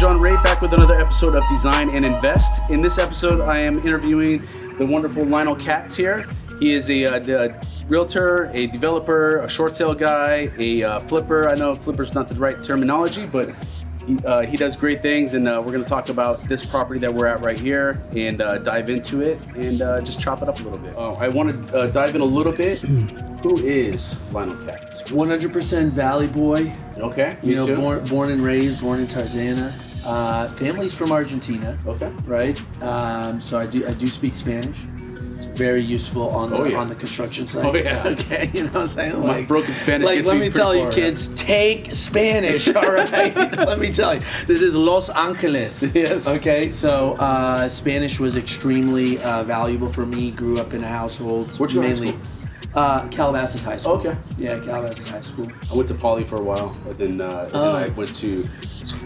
John Ray, back with another episode of Design and Invest. In this episode, I am interviewing the wonderful Lyonel Katz here. He is a realtor, a developer, a short sale guy, a flipper. I know flipper's not the right terminology, but he does great things, and we're going to talk about this property that we're at right here and dive into it and just chop it up a little bit. I want to dive in a little bit. Who is Lyonel Katz? 100% Valley boy. Okay, You know, born and raised, born in Tarzana. Family's from Argentina. Okay. Right. So I do speak Spanish. It's very useful on the construction site. Oh yeah. Okay. You know what I'm saying? My broken Spanish. Like, gets let me tell you, far. kids, take Spanish. All right. Let me tell you, this is Los Angeles. Yes. Okay. So Spanish was extremely valuable for me. Grew up in a household What's your mainly. high school? Calabasas High School. Okay. Yeah, Calabasas High School. I went to Poly for a while, but then I went to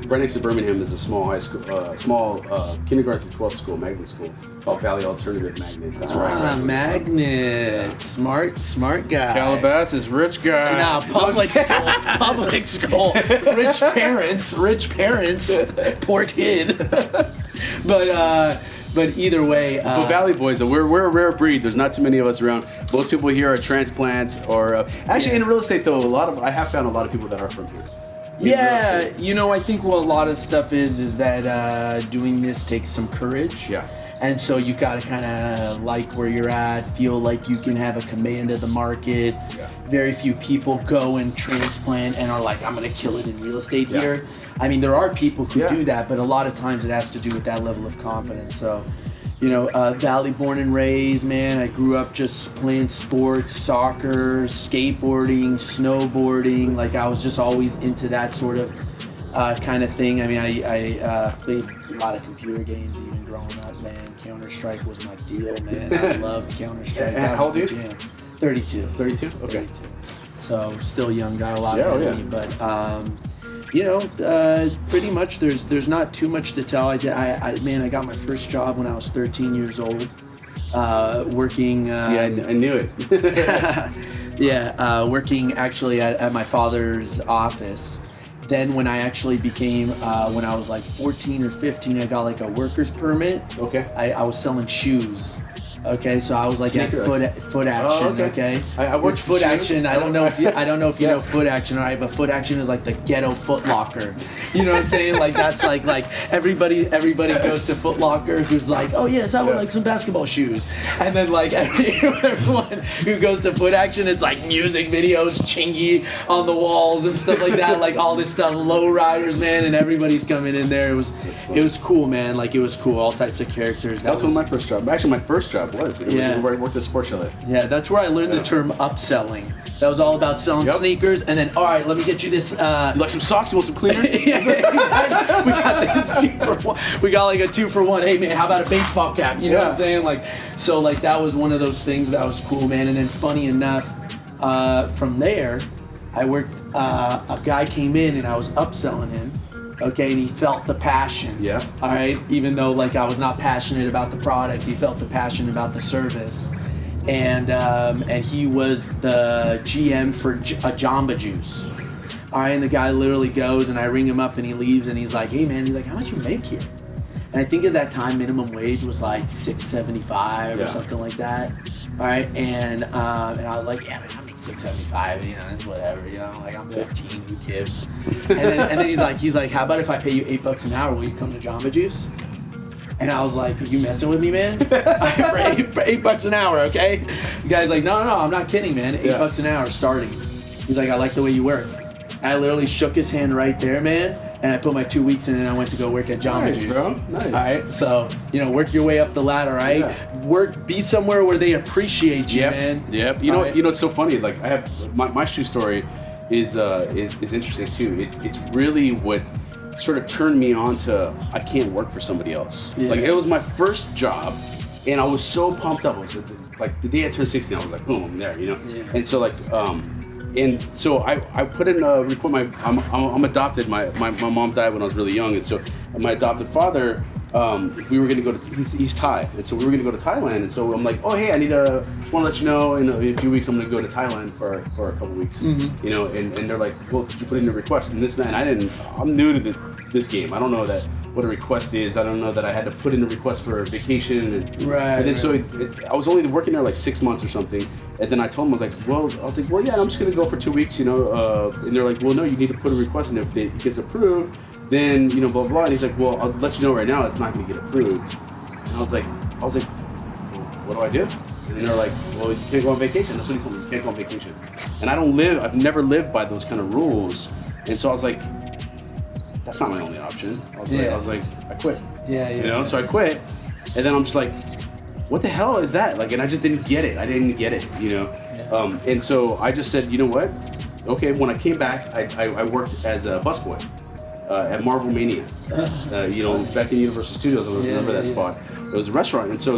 right next to Birmingham. Is a small high school, kindergarten to 12th school, magnet school called Valley Alternative Magnet. That's where I graduated. Magnet. Smart guy. Calabasas, rich guy. Nah, public school. Rich parents. Poor kid. But either way, But Valley boys, we're a rare breed. There's not too many of us around. Most people here are transplants, or actually in real estate though. I have found a lot of people that are from here. yeah, you know, I think what a lot of stuff is that doing this takes some courage. Yeah. And so you gotta kind of like where you're at, feel like you can have a command of the market. Yeah. Very few people go and transplant and are like, I'm gonna kill it in real estate Yeah. here. I mean, there are people who Yeah. do that, but a lot of times it has to do with that level of confidence. So, you know, Valley born and raised, man. I grew up just playing sports, soccer, skateboarding, snowboarding. Like I was just always into that sort of kind of thing. I mean, I played a lot of computer games even growing up, man. Counter-Strike was my deal, man. I loved Counter-Strike. And how old are you? 32. 32? Okay. 32. So still young, got a lot Yeah, of energy, but you know, pretty much there's not too much to tell. I got my first job when I was 13 years old, working. Yeah, I knew it. Yeah, working actually at my father's office. Then when I actually became, when I was like 14 or 15, I got like a worker's permit. Okay. I was selling shoes. Okay, so I was like at foot action. Oh, okay. I worked foot shoes. action. I don't know if you Yeah. know foot action, all right? But foot action is like the ghetto Foot Locker. You know what I'm saying? Like that's like everybody goes to Foot Locker who's like, oh yes, I would like some basketball shoes. And then like everyone who goes to foot action, it's like music videos, chingy on the walls and stuff like that, like all this stuff, low riders, man, and everybody's coming in there. It was cool, man. Like it was cool, all types of characters. That's one of my first jobs. Actually, my first job was. Yeah. Where I worked at Sports Chalet. Yeah, that's where I learned the term upselling. That was all about selling sneakers, and then, all right, let me get you this. You like some socks? You want some cleaner? Yeah, exactly. We got this 2-for-1. We got like a 2-for-1. Hey man, how about a baseball cap? You know what I'm saying? Like, so like that was one of those things that was cool, man. And then funny enough, from there, I worked. A guy came in and I was upselling him. Okay, and he felt the passion. Yeah. All right. Even though like I was not passionate about the product, he felt the passion about the service, and he was the GM for a Jamba Juice. All right, and the guy literally goes, and I ring him up, and he leaves, and he's like, "Hey man," he's like, "How much you make here?" And I think at that time minimum wage was like $6.75 or something like that. All right, and I was like, "Yeah, man, I make $6.75, you know, it's whatever, you know, like I'm 15, who gives?" And then he's like, "How about if I pay you $8 an hour, will you come to Jamba Juice?" And I was like, "Are you messing with me, man?" For $8 an hour, okay? The guy's like, no, I'm not kidding, man. $8 an hour starting. He's like, "I like the way you work." I literally shook his hand right there, man, and I put my 2 weeks in, and I went to go work at Jamba Juice. Bro. Nice. All right, so you know, work your way up the ladder, right? Yeah. Be somewhere where they appreciate you, man. Yep. You know, it's so funny. Like I have my shoe story is interesting too. It's really what sort of turned me on to I can't work for somebody else. Yeah. Like it was my first job, and I was so pumped up. I was like the day I turned 16, I was like, boom, I'm there, you know. Yeah. And so like and so I put in a report. I'm adopted. My mom died when I was really young, and so my adopted father we were gonna go to he's Thai, and so we were gonna go to Thailand, and so I'm like, oh hey, I just want to let you know in a few weeks I'm gonna go to Thailand for a couple weeks, you know, and they're like, well, did you put in a request and this and that? And I'm new to this game. I don't know what a request is. I don't know that I had to put in a request for a vacation. And then so I was only working there like 6 months or something, and then I told them, I was like, well, yeah, I'm just gonna go for 2 weeks, you know, and they're like, well, no, you need to put a request in. If it gets approved, then, you know, blah, blah, and he's like, well, I'll let you know right now, it's not going to get approved. And I was like, well, what do I do? And they're like, well, you can't go on vacation. That's what he told me, you can't go on vacation. And I've never lived by those kind of rules. And so I was like, that's not my only option. I was like, I quit. You know, so I quit. And then I'm just like, what the hell is that? Like, and I just didn't get it. I didn't get it, you know? And so I just said, you know what? Okay, when I came back, I worked as a busboy. At Marvel Mania, you know, back in Universal Studios, I remember that spot. It was a restaurant, and so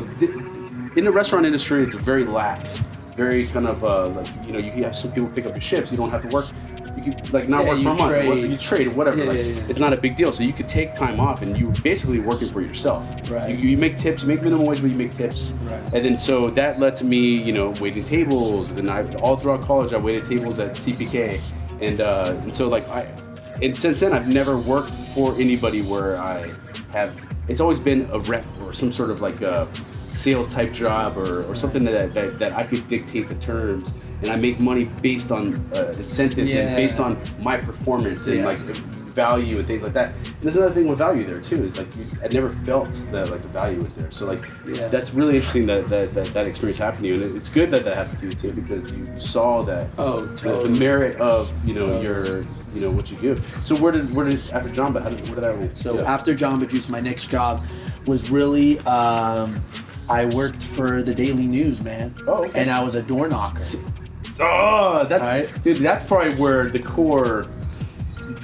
in the restaurant industry, it's very lax, very kind of like, you know, you have some people pick up your shifts. You don't have to work. You could like not work for a month. You trade or whatever. It's not a big deal. So you could take time off, and you're basically working for yourself. You make tips. You make minimum wage, but you make tips. And then so that led to me, you know, waiting tables. And then all throughout college, I waited tables at CPK, and so like And since then, I've never worked for anybody where it's always been a rep or some sort of like a sales type job or something that I could dictate the terms, and I make money based on incentives and based on my performance and like value and things like that. And there's another thing with value there too, is like I never felt that like the value was there. So like that's really interesting that experience happened to you, and it's good that happened to you too, because you saw that the merit of, you know, your, you know, what you do. So where did after Jamba, where did that? So after Jamba Juice, my next job was really I worked for the Daily News, man. Oh, okay. And I was a door knocker. Oh, dude, that's probably where the core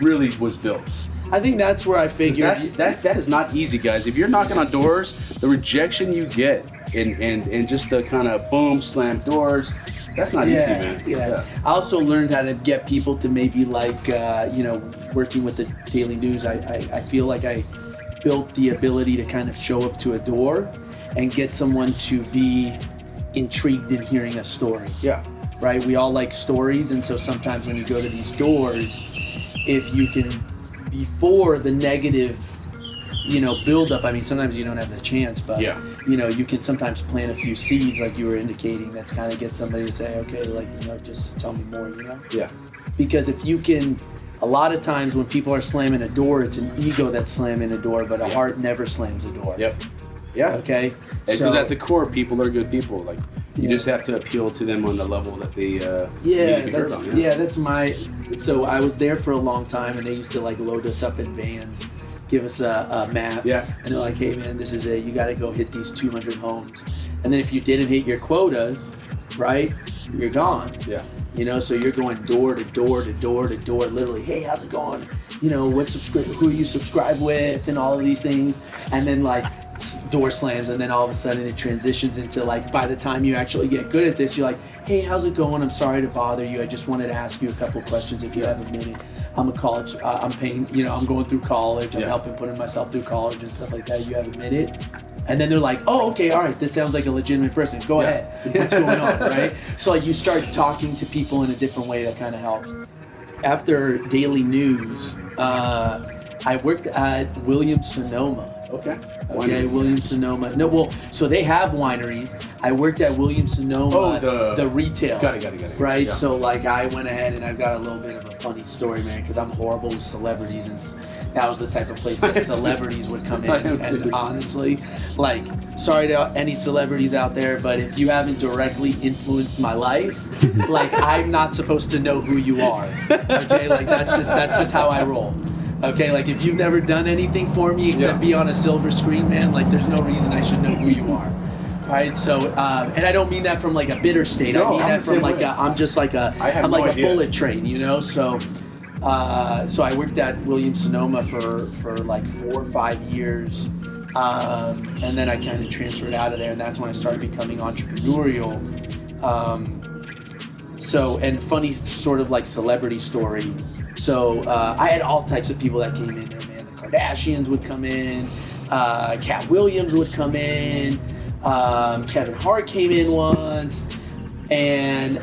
really was built. I think that's where I figured that is not easy, guys. If you're knocking on doors, the rejection you get and just the kind of boom slam doors, that's not easy, man. I also learned how to get people to maybe like you know, working with the Daily News. I feel like I built the ability to kind of show up to a door and get someone to be intrigued in hearing a story. Right? We all like stories, and so sometimes when you go to these doors, if you can, before the negative, you know, build up, I mean, sometimes you don't have the chance, but you know, you can sometimes plant a few seeds, like you were indicating, that's kind of get somebody to say, okay, like, you know, just tell me more, you know? Because if you can, a lot of times when people are slamming a door, it's an ego that's slamming a door, but a heart never slams a door. Okay? Because at the core, people are good people. Like, you just have to appeal to them on the level that they need to be heard on. That's my... So I was there for a long time, and they used to like load us up in vans, give us a map, and they're like, hey man, this is it. You got to go hit these 200 homes. And then if you didn't hit your quotas, right, you're gone. You know, so you're going door to door to door to door, literally, hey, how's it going? You know, who you subscribe with, and all of these things. And then like door slams, and then all of a sudden it transitions into like, by the time you actually get good at this, you're like, hey, how's it going? I'm sorry to bother you. I just wanted to ask you a couple questions if you have a minute. I'm a college, I'm paying, you know, I'm going through college. I'm helping putting myself through college and stuff like that. You have a minute? And then they're like, oh, okay, all right, this sounds like a legitimate person. Go ahead. What's going on, right? So like you start talking to people in a different way that kind of helps. After Daily News, I worked at Williams-Sonoma. Williams-Sonoma. No, well, so they have wineries. I worked at Williams-Sonoma, the retail. Got it. Right? Yeah. So like I went ahead, and I've got a little bit of a funny story, man, because I'm horrible with celebrities, and that was the type of place that celebrities would come in. And honestly, like, sorry to any celebrities out there, but if you haven't directly influenced my life, like, I'm not supposed to know who you are. Okay, like that's just how I roll. Okay, like if you've never done anything for me except be on a silver screen, man, like there's no reason I should know who you are. Right, so and I don't mean that from like a bitter state. I mean that from like I'm just like a bullet train, you know. So I worked at Williams-Sonoma for like 4 or 5 years, and then I kind of transferred out of there, and that's when I started becoming entrepreneurial. And funny sort of like celebrity story. So I had all types of people that came in there, man. The Kardashians would come in, Cat Williams would come in. Kevin Hart came in once, and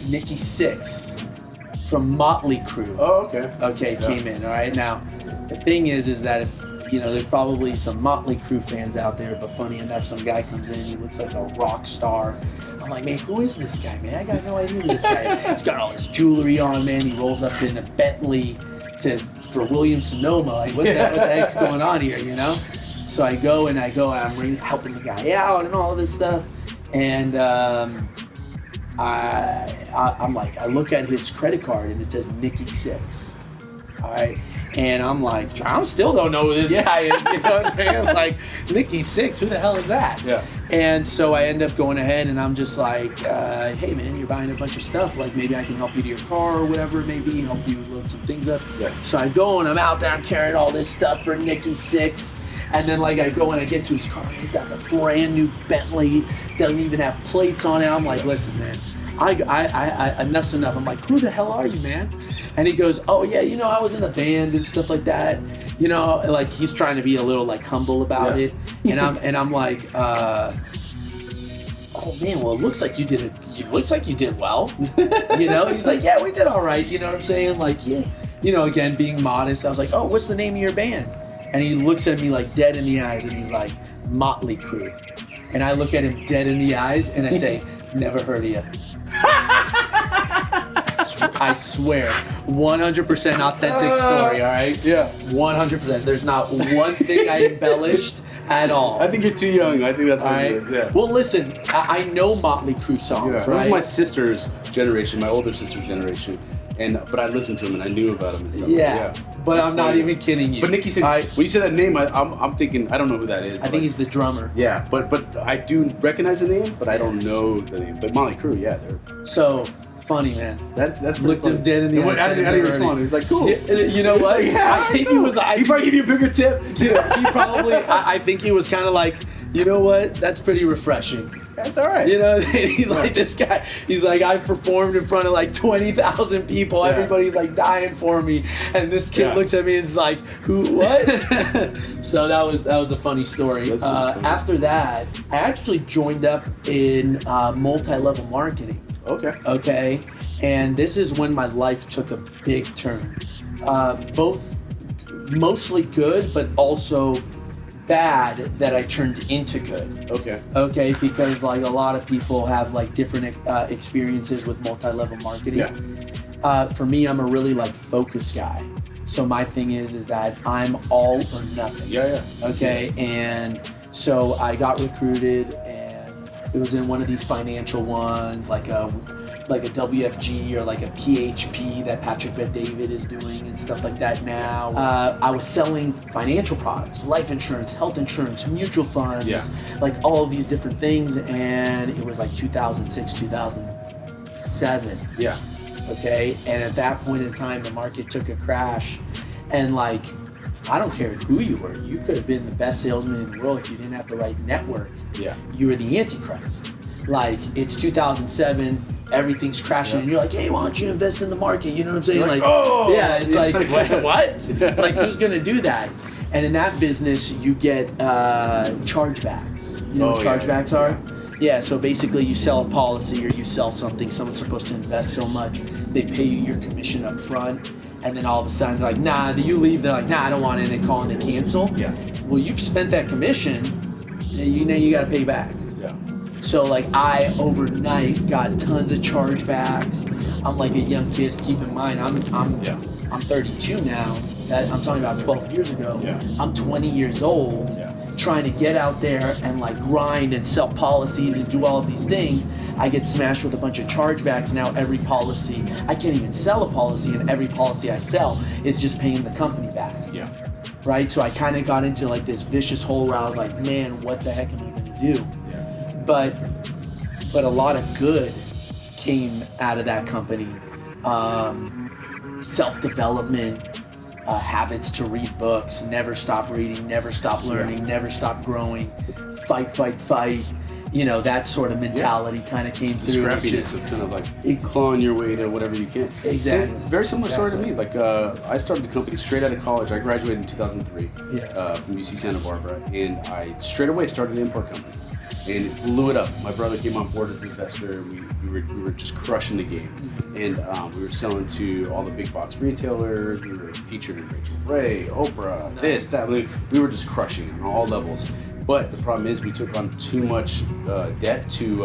Nikki Sixx from Motley Crue. Oh, okay. Okay, came in. All right. Now, the thing is that there's probably some Motley Crue fans out there, but funny enough, some guy comes in, he looks like a rock star. I'm like, man, who is this guy, man? I got no idea who this guy is. He's got all his jewelry on, man. He rolls up in a Bentley for Williams-Sonoma. Like, what the heck's going on here, you know? So I go, I'm helping the guy out and all this stuff. And I'm like, I look at his credit card and it says Nikki Sixx. All right. And I'm like, I still don't know who this guy is. You know what I'm saying? Like, Nikki Sixx, who the hell is that? Yeah. And so I end up going ahead and I'm just like, hey man, you're buying a bunch of stuff. Like, maybe I can help you to your car or whatever it may be, help you load some things up. Yeah. So I go and I'm out there, I'm carrying all this stuff for Nikki Sixx. And then like I go and I get to his car, he's got a brand new Bentley, doesn't even have plates on it. I'm like, listen man, I enough's enough. I'm like, who the hell are you, man? And he goes, oh yeah, I was in a band and stuff like that. Like he's trying to be a little like humble about it. And I'm like, oh man, well it looks like you did well. He's like, yeah, we did all right. You know what I'm saying? Like, yeah, again, being modest, I was like, oh, what's the name of your band? And he looks at me like dead in the eyes and he's like, Motley Crue. And I look at him dead in the eyes and I say, never heard of you. I swear, 100% authentic story, all right? Yeah. 100%. There's not one thing I embellished at all. I think you're too young. I think that's what right? it is, yeah. Well, listen, I know Motley Crue songs, That right? was my sister's generation, my older sister's generation. But I listened to him and I knew about him and stuff. Yeah. But I'm not even kidding you. But Nikki Sixx, when you say that name, I'm thinking, I don't know who that is. I think he's the drummer. Yeah, but I do recognize the name, but I don't know the name. But Motley Crue, yeah, they're... So, funny, man. That's looked him dead in the eyes. How did he respond? He was like, cool. You know what? I think he was like... He probably give you a bigger tip. Yeah, he probably... I think he was kind of like, you know what? That's pretty refreshing. That's all right. And he's like, this guy, he's like, I performed in front of like 20,000 people. Yeah. Everybody's like dying for me. And this kid looks at me and is like, who, what? So that was a funny story. Funny. After that, I actually joined up in multi-level marketing. Okay. And this is when my life took a big turn. Both mostly good, but also bad that I turned into good. Okay, because like a lot of people have like different experiences with multi-level marketing. Yeah. For me, I'm a really like focused guy. So my thing is that I'm all or nothing. Yeah. Okay, and so I got recruited and it was in one of these financial ones, like a WFG or like a PHP that Patrick Bet-David is doing and stuff like that now. I was selling financial products, life insurance, health insurance, mutual funds, like all of these different things. And it was like 2006, 2007. Yeah. Okay. And at that point in time, the market took a crash. And like, I don't care who you were. You could have been the best salesman in the world if you didn't have the right network. Yeah. You were the Antichrist. Like, it's 2007, everything's crashing, and you're like, hey, why don't you invest in the market? You know what I'm saying? Like, oh! Yeah, it's like, what? Like, who's going to do that? And in that business, you get chargebacks. You know what chargebacks are? Yeah, so basically you sell a policy or you sell something, someone's supposed to invest so much, they pay you your commission up front, and then all of a sudden they're like, nah, you leave, they're like, nah, I don't want it, and they call and they cancel. Yeah. Well, you've spent that commission, and you got to pay back. Yeah. So like I overnight got tons of chargebacks. I'm like a young kid. Keep in mind, I'm 32 now. I'm talking about 12 years ago. Yeah. I'm 20 years old, trying to get out there and like grind and sell policies and do all of these things. I get smashed with a bunch of chargebacks. Now every policy, I can't even sell a policy, and every policy I sell is just paying the company back. Yeah. Right. So I kind of got into like this vicious hole where I was like, man, what the heck am I going to do? Yeah. But a lot of good came out of that company. Self-development, habits to read books, never stop reading, never stop learning, never stop growing, fight. that sort of mentality kind of came The through. scrappiness of kind of like clawing your way to whatever you can. Exactly. Very similar story to me. Like I started the company straight out of college. I graduated in 2003 from UC Santa Barbara, and I straight away started an import company. And it blew it up. My brother came on board as an investor. We were just crushing the game. And we were selling to all the big box retailers. We were featured in Rachel Ray, Oprah, this, that. We were just crushing on all levels. But the problem is we took on too much debt to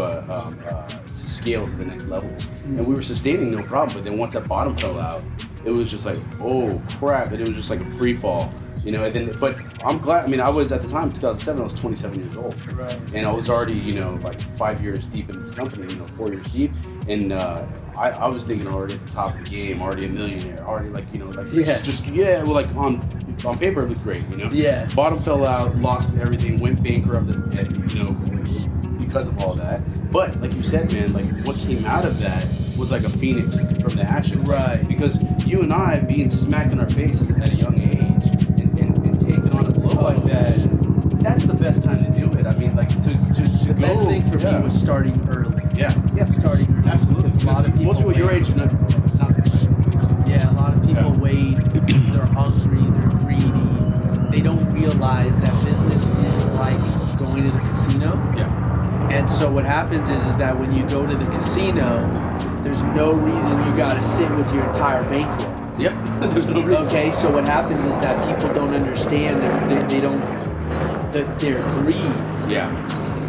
scale to the next levels. And we were sustaining no problem. But then once that bottom fell out, it was just like, oh crap. And it was just like a free fall. And then, but I'm glad. I mean, I was at the time, 2007. I was 27 years old, right. And I was already, like 5 years deep in this company. 4 years deep, and I was thinking already at the top of the game, already a millionaire, already like well, like on paper it looked great, Yeah. Bottom fell out, lost everything, went bankrupt, because of all that. But like you said, man, like what came out of that was like a phoenix from the ashes, right? Because you and I being smacked in our faces at a young age. Taking on a blow like that's the best time to do it. I mean, like to the go. Best thing for me was starting early. Yeah, starting early. Absolutely. A lot of people most people your age, not yeah, a lot of people wait. They're hungry. They're greedy. They don't realize that business is like going to the casino. Yeah. And so what happens is that when you go to the casino, there's no reason you got to sit with your entire bankroll. Yep. There's no reason. Okay, so what happens is that people don't understand that their greed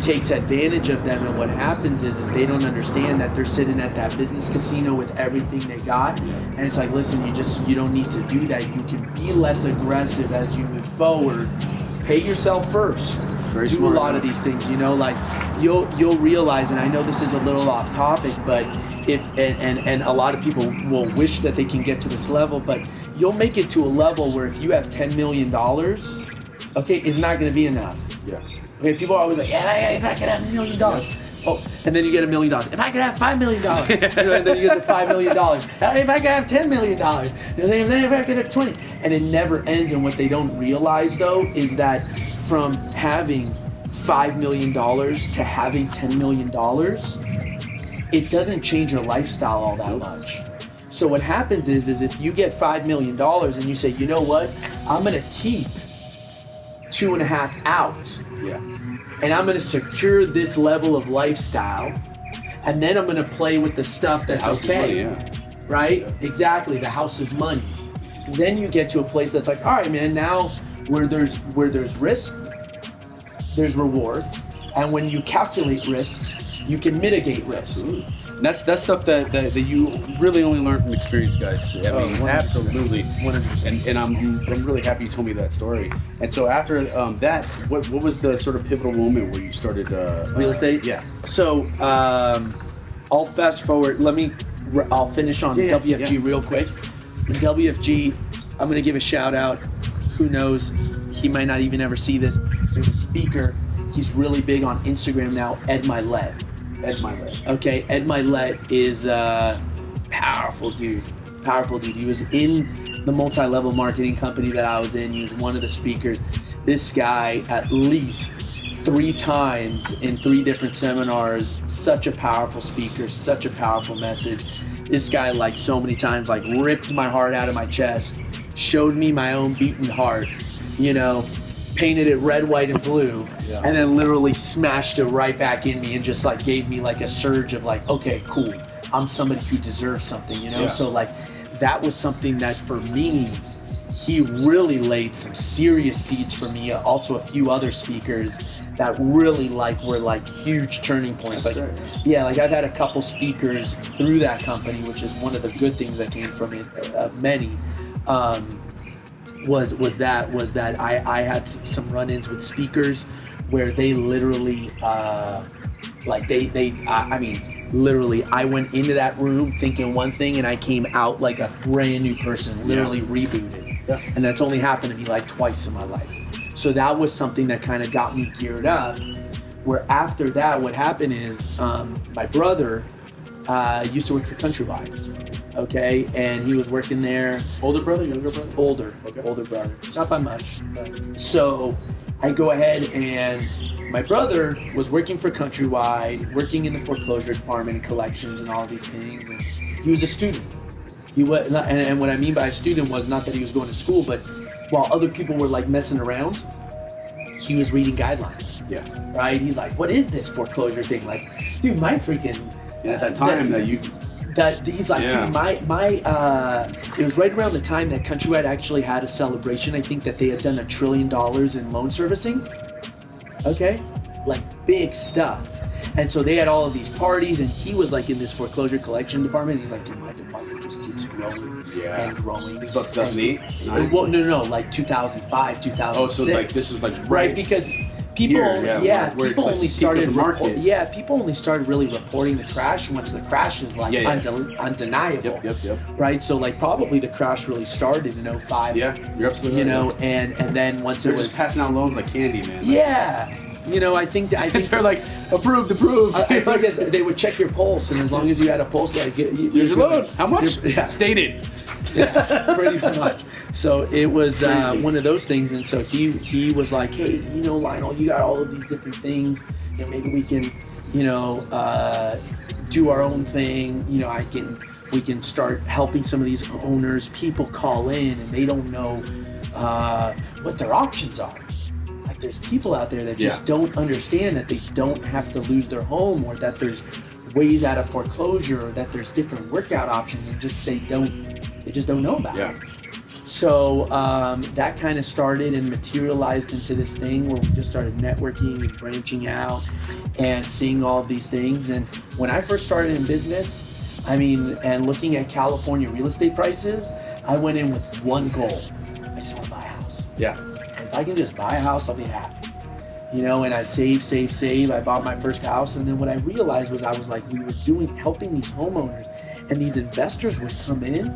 takes advantage of them, and what happens is they don't understand that they're sitting at that business casino with everything they got, and it's like, listen, you don't need to do that. You can be less aggressive as you move forward. Pay yourself first. Very do smart, a lot of these things, like you'll realize, and I know this is a little off topic, but and a lot of people will wish that they can get to this level, but you'll make it to a level where if you have $10 million, okay, it's not going to be enough. Yeah. Okay, people are always like, yeah, if I could have $1 million. Oh, and then you get $1 million. If I could have $5 million, and then you get the $5 million. If I could have $10 million, and then if I could have 20, and it never ends. And what they don't realize though is that from having $5 million to having $10 million, it doesn't change your lifestyle all that much. So what happens is if you get $5 million and you say, you know what, I'm gonna keep 2.5 out. Yeah. And I'm gonna secure this level of lifestyle, and then I'm gonna play with the stuff that's okay. Money, yeah. Right? Yeah. Exactly. The house is money. Then you get to a place that's like, all right, man, now where there's risk, there's reward. And when you calculate risk, you can mitigate risk. And that's stuff that you really only learn from experience, guys. I mean, 100%. absolutely. 100%. And I'm really happy you told me that story. And so after that, what was the sort of pivotal moment where you started real estate? Yeah. So I'll fast forward. I'll finish on WFG real quick. In WFG, I'm gonna give a shout out. Who knows? He might not even ever see this. There's a speaker. He's really big on Instagram now. Ed Milet. Okay, Ed Milet is a powerful dude. He was in the multi-level marketing company that I was in. He was one of the speakers. This guy, at least 3 times in 3 different seminars, such a powerful speaker, such a powerful message. This guy, like so many times, like ripped my heart out of my chest, showed me my own beaten heart, painted it red, white, and blue, and then literally smashed it right back in me and just like gave me like a surge of like, okay, cool, I'm somebody who deserves something, So like that was something that for me, he really laid some serious seeds for me. Also a few other speakers that really were like huge turning points. Like, yeah, like I've had a couple speakers through that company, which is one of the good things that came from it, many. Was that I had some run-ins with speakers where they literally literally I went into that room thinking one thing and I came out like a brand new person, literally rebooted. Yeah. And that's only happened to me like twice in my life. So that was something that kind of got me geared up, where after that what happened is my brother used to work for Countrywide. Okay, and he was working there. Older brother, younger brother? Older brother, not by much. So I go ahead, and my brother was working for Countrywide, working in the foreclosure department and collections and all these things, and he was a student. He was, and what I mean by a student was not that he was going to school, but while other people were like messing around, he was reading guidelines. Yeah. Right? He's like, what is this foreclosure thing? Like, dude, my freaking. And at that time he's like, dude, it was right around the time that Countrywide actually had a celebration. I think that they had done $1 trillion in loan servicing. Okay, like big stuff. And so they had all of these parties, and he was like in this foreclosure collection department. He's like, dude, my department just keeps growing and growing. This is about 2008? Well, no, like 2005, 2006. Oh, so like this was like right, because people, people only started people only started really reporting the crash once the crash is like undeniable. Yep. Right, so like probably the crash really started in 05. Yeah, you're absolutely right. and then once they're it was just passing out loans like candy, man. I think they're like approved. I think they would check your pulse, and as long as you had a pulse, like here's your loan. How much? Stated. Yeah, pretty much. So it was one of those things, and so he was like, hey, Lyonel, you got all of these different things. Maybe we can, do our own thing. We can start helping some of these owners. People call in and they don't know what their options are. Like there's people out there that just don't understand that they don't have to lose their home, or that there's ways out of foreclosure, or that there's different workout options, and they just don't know about it. So that kind of started and materialized into this thing where we just started networking and branching out and seeing all of these things. And when I first started in business, and looking at California real estate prices, I went in with one goal. I just want to buy a house. Yeah. And if I can just buy a house, I'll be happy. And I save. I bought my first house. And then what I realized was we were helping these homeowners, and these investors would come in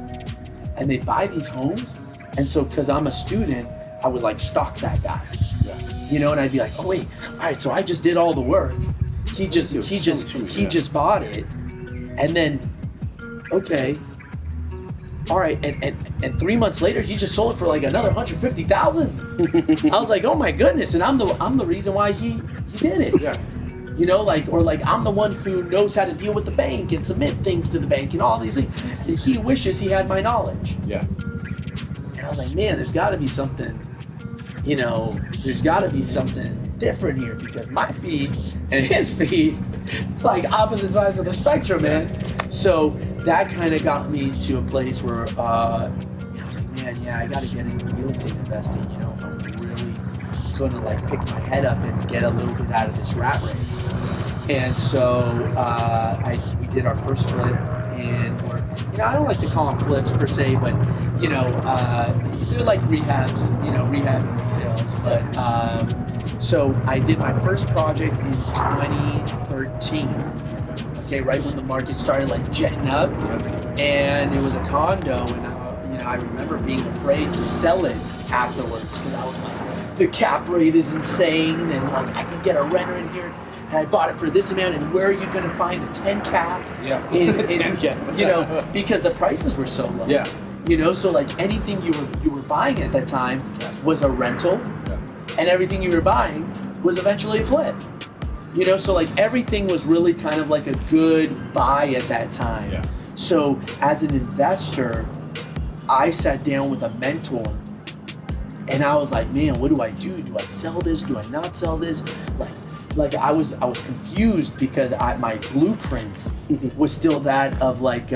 and they'd buy these homes. And so, because I'm a student, I would like stalk that guy. Yeah. And I'd be like, oh wait, all right, so I just did all the work. He just bought it. And then, okay, all right, and 3 months later, he just sold it for like another $150,000. I was like, oh my goodness, and I'm the reason why he did it. Yeah. I'm the one who knows how to deal with the bank and submit things to the bank and all these things. And he wishes he had my knowledge. Yeah. And I was like, man, there's got to be something. There's got to be something different here, because my feed and his feed, it's like opposite sides of the spectrum, man. So that kind of got me to a place where I was like, man, I got to get into real estate investing. If I'm really going to like pick my head up and get a little bit out of this rat race. And so we did our first flip, and I don't like to call them flips per se, but they're like rehabs, rehab sales. But so I did my first project in 2013. Okay, right when the market started like jetting up, and it was a condo, and I remember being afraid to sell it afterwards, because I was like, the cap rate is insane, and like I could get a renter in here. And I bought it for this amount, and where are you going to find a 10 cap? Yeah, 10 cap. Because the prices were so low. Yeah. So like anything you were buying at that time was a rental, and everything you were buying was eventually a flip. So like everything was really kind of like a good buy at that time. Yeah. So as an investor, I sat down with a mentor, and I was like, man, what do I do? Do I sell this? Do I not sell this? Like I was confused, because my blueprint was still that of like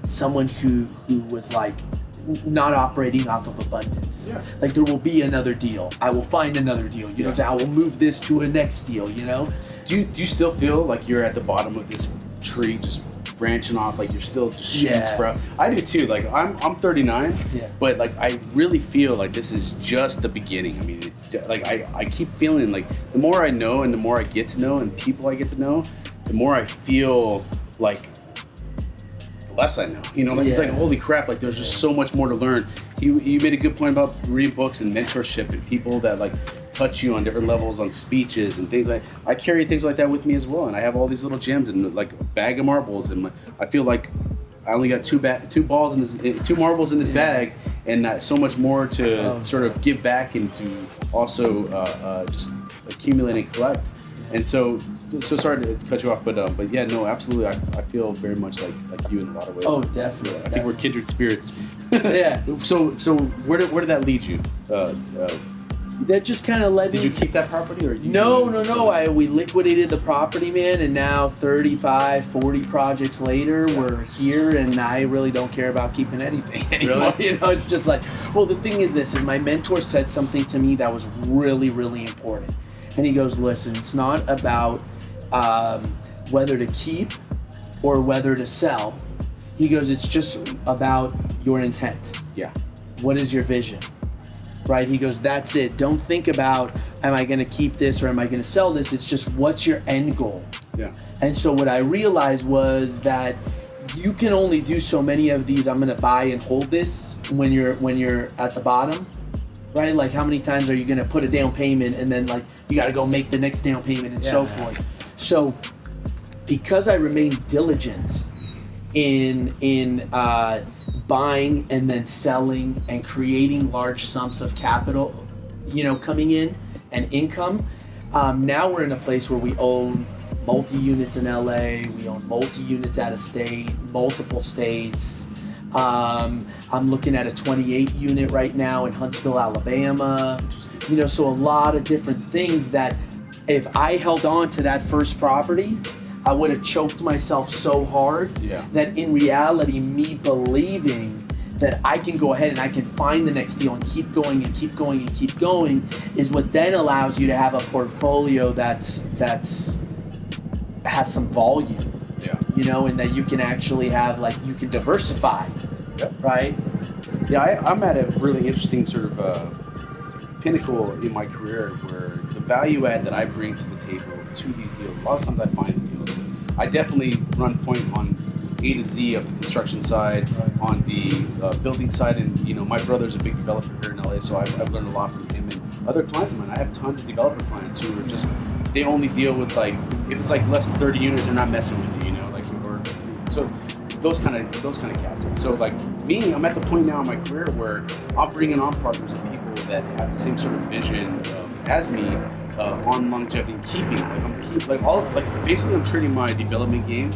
someone who was like not operating off of abundance. Yeah. Like there will be another deal. I will find another deal. I will move this to a next deal. Do you still feel like you're at the bottom of this tree, just branching off, like you're still just shooting sprout? I do too. Like I'm 39, but like I really feel like this is just the beginning. It's like I keep feeling like the more I know and the more I get to know and people I get to know, the more I feel like the less I know. It's like holy crap, like there's just so much more to learn. You made a good point about reading books and mentorship and people that like touch you on different levels on speeches and things like I carry things like that with me as well, and I have all these little gems and like a bag of marbles, and I feel like I only got two marbles in this bag, and so much more to sort of give back and to also just accumulate and collect. And so sorry to cut you off, but yeah, no, absolutely. I feel very much like you in a lot of ways. Oh, definitely. I think we're kindred spirits. Yeah. So where did that lead you? That just kind of led me. Did you keep that property or? No. We liquidated the property, man, and now 35, 40 projects later, we're here, and I really don't care about keeping anything anymore. Really? You know, it's just like, well, the thing is this, is my mentor said something to me that was really, really important. And he goes, listen, it's not about whether to keep or whether to sell. He goes, it's just about your intent. Yeah. What is your vision? Right? He goes, that's it. Don't think about, am I going to keep this or am I going to sell this? It's just, what's your end goal? Yeah. And so what I realized was that you can only do so many of these. I'm going to buy and hold this when you're at the bottom, right? Like, how many times are you going to put a down payment and then like you got to go make the next down payment and so forth. So because I remained diligent in buying and then selling and creating large sums of capital, you know, coming in and income, now we're in a place where we own multi-units in LA, we own multi-units out of state, multiple states. I'm looking at a 28 unit right now in Huntsville, Alabama. You know, so a lot of different things that if I held on to that first property, I would have choked myself so hard that in reality, me believing that I can go ahead and I can find the next deal and keep going and keep going and keep going is what then allows you to have a portfolio that's has some volume. Yeah. You know, and that you can actually have, like, you can diversify. Yep. Right? Yeah, I'm at a really interesting sort of pinnacle in my career where the value add that I bring to the table to these deals, a lot of times I find deals, I definitely run point on A to Z of the construction side, on the building side, and you know, my brother's a big developer here in LA, so I've learned a lot from him and other clients of mine. I have tons of developer clients who are just, they only deal with, like, if it's like less than 30 units, they're not messing with you, you know, like, or so those kind of cats. So like me, I'm at the point now in my career where I'm bringing on partners and people that have the same sort of vision as me on longevity and keeping. Basically I'm treating my development game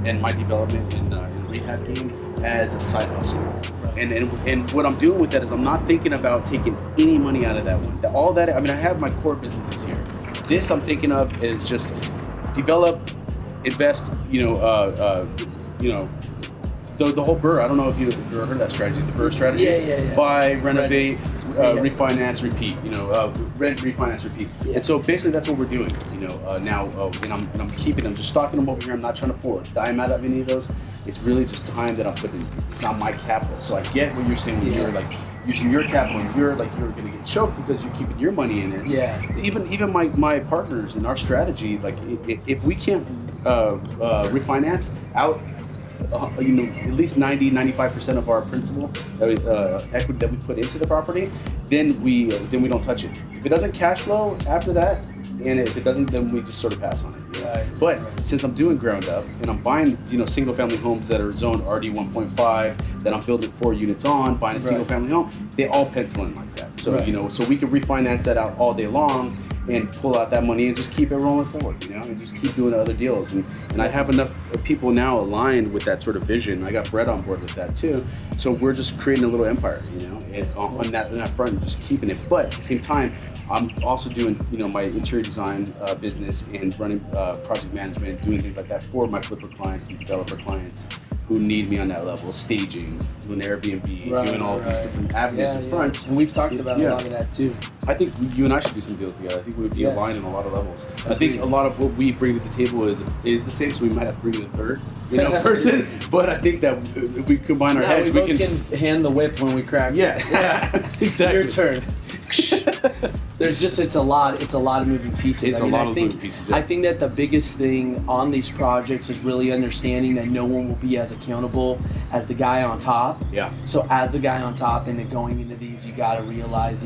and my development in rehab game as a side hustle. And what I'm doing with that is I'm not thinking about taking any money out of that one. All that, I mean, I have my core businesses here. This I'm thinking of is just develop, invest, the whole BRRRR. I don't know if you've ever heard that strategy, the BRRRR strategy. Yeah. Buy, renovate, refinance, repeat. Rent, refinance, repeat. Yeah. And so basically that's what we're doing. Now, and I'm keeping them, just stocking them over here. I'm not trying to pull a dime out of any of those. It's really just time that I'm putting. It's not my capital. So I get what you're saying when you're like using your capital, and you're going to get choked because you're keeping your money in it. Yeah. Even my partners in our strategy, like if we can't refinance out, at least 90-95% of our principal equity that we put into the property, then we don't touch it. If it doesn't cash flow after that, and if it doesn't, then we just sort of pass on it. Right. But since I'm doing ground up and I'm buying, single family homes that are zoned RD 1.5 that I'm building 4 units on, buying a single family home, they all pencil in like that. So so we can refinance that out all day long and pull out that money and just keep it rolling forward, and just keep doing other deals. And I have enough people now aligned with that sort of vision. I got Brett on board with that too. So we're just creating a little empire, on that front, and just keeping it. But at the same time, I'm also doing, my interior design business and running project management, doing things like that for my flipper clients and developer clients who need me on that level, staging, doing Airbnb, doing all these different avenues and fronts. And we've talked about a lot of that too. I think you and I should do some deals together. I think we would be aligned in a lot of levels. I think a lot of what we bring to the table is the same, so we might have to bring in a third, person. But I think that if we combine our heads, we can hand the whip when we crack. Yeah, exactly. Your turn. It's a lot of moving pieces. Moving pieces. Yeah. I think that the biggest thing on these projects is really understanding that no one will be as accountable as the guy on top. Yeah. So as the guy on top and then going into these, you got to realize,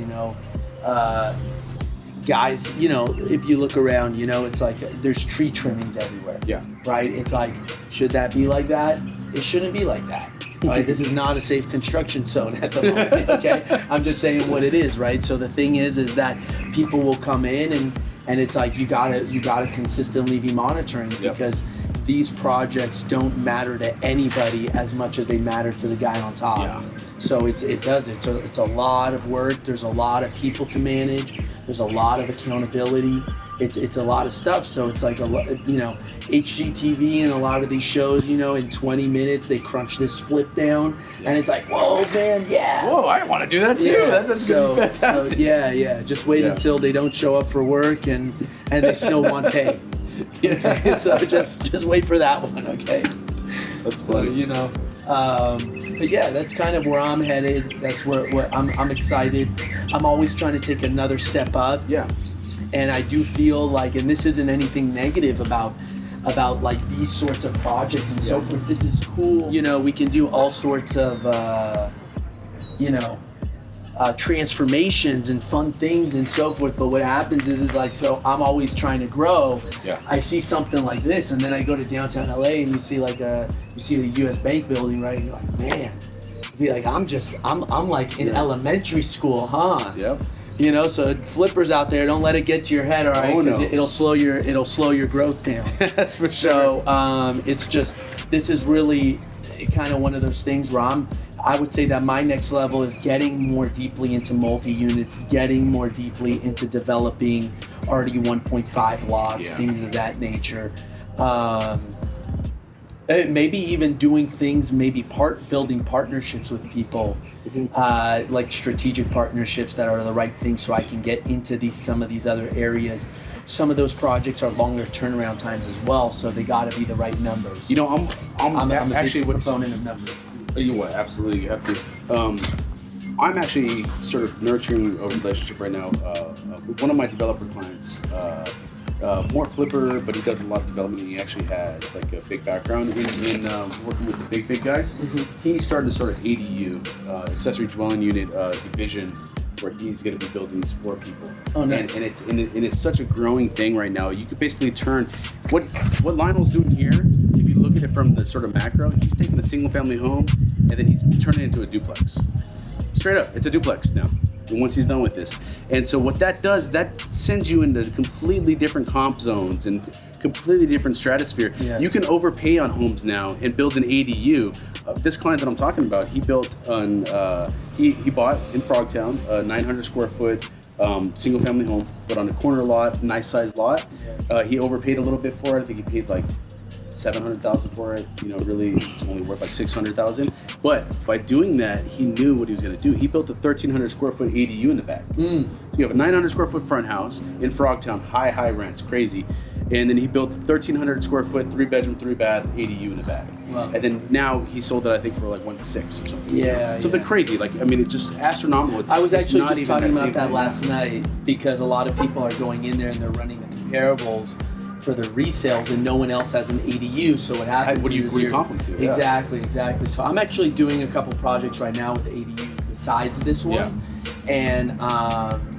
guys, you know, if you look around, you know, it's like there's tree trimmings everywhere. Yeah. Right? It's like, should that be like that? It shouldn't be like that. Right? This is not a safe construction zone at the moment. Okay. I'm just saying what it is, right? So the thing is that people will come in and it's like you gotta consistently be monitoring because these projects don't matter to anybody as much as they matter to the guy on top. Yeah. So it's a lot of work. There's a lot of people to manage. There's a lot of accountability. It's a lot of stuff. So it's like HGTV and a lot of these shows, you know, in 20 minutes they crunch this flip down, and it's like, whoa, man, yeah. Whoa, I want to do that too. Yeah. That's gonna be fantastic. So, yeah. Just wait until they don't show up for work and they still want pay. Okay? So just wait for that one, okay? That's funny. So, you know. But yeah, that's kind of where I'm headed. That's where I'm excited. I'm always trying to take another step up. Yeah. And I do feel like, and this isn't anything negative about like these sorts of projects and so forth. This is cool. You know, we can do all sorts of, transformations and fun things and so forth. But what happens is like, so I'm always trying to grow. Yeah. I see something like this, and then I go to downtown LA and you see the US Bank building, right? And you're like, man, be like, I'm like in elementary school, huh? Yep. You know, so flippers out there, don't let it get to your head, all right? Because it'll slow your growth down. That's for sure. So it's just, this is really kind of one of those things where I would say that my next level is getting more deeply into multi-units, getting more deeply into developing RD 1.5 lots, things of that nature. Maybe even doing things, building partnerships with people. Like strategic partnerships that are the right thing, so I can get into some of these other areas. Some of those projects are longer turnaround times as well, so they got to be the right numbers. You know, I'm actually a proponent of numbers. You what? Absolutely, you have to. I'm actually sort of nurturing a relationship right now with one of my developer clients. More flipper, but he does a lot of development. He actually has like a big background in working with the big guys. He started a sort of ADU, accessory dwelling unit division, where he's going to be building these for people. Oh, nice. And it's such a growing thing right now. You could basically turn what Lyonel's doing here. If you look at it from the sort of macro, he's taking a single family home and then he's turning it into a duplex. Straight up, it's a duplex now. And once he's done with this. And so what that does, that sends you into completely different comp zones and completely different stratosphere. Yeah. You can overpay on homes now and build an ADU. This client that I'm talking about, he built he bought in Frogtown a 900 square foot single family home, but on a corner lot, nice sized lot. He overpaid a little bit for it. I think he paid like $700,000 for it. You know, really it's only worth like $600,000. But by doing that, he knew what he was going to do. He built a 1,300 square foot ADU in the back. So you have a 900 square foot front house in Frogtown, high rents, crazy. And then he built a 1,300 square foot 3-bedroom, 3-bath ADU in the back. Wow. And then now he sold it, I think, for like 1.6 or something. Yeah. Something crazy. Like, I mean, it's just astronomical. I was actually just talking about that last night because a lot of people are going in there and they're running the comparables for the resales and no one else has an ADU. So what happens what do you comp them to? Exactly. So I'm actually doing a couple projects right now with the ADU besides this one. Yeah. And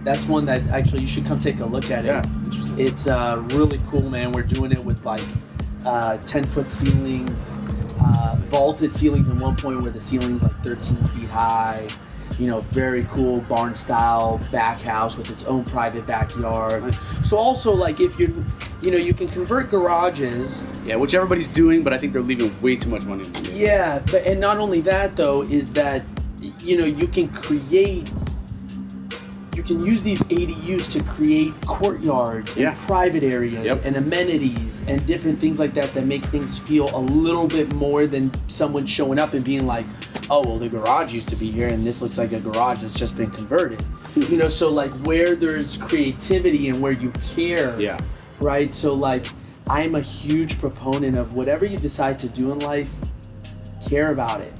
that's one that actually you should come take a look at it. Yeah. It's really cool, man. We're doing it with like 10-foot ceilings, vaulted ceilings in one point where the ceiling's like 13 feet high. You know, very cool barn style back house with its own private backyard. Nice. So also like if you can convert garages. Yeah, which everybody's doing, but I think they're leaving way too much money on the table. Yeah, and not only that though, is that, you know, you can use these ADUs to create courtyards and private areas and amenities and different things like that make things feel a little bit more than someone showing up and being like, oh, well, the garage used to be here and this looks like a garage that's just been converted. You know, so like where there's creativity and where you care, right? So like I'm a huge proponent of whatever you decide to do in life, care about it,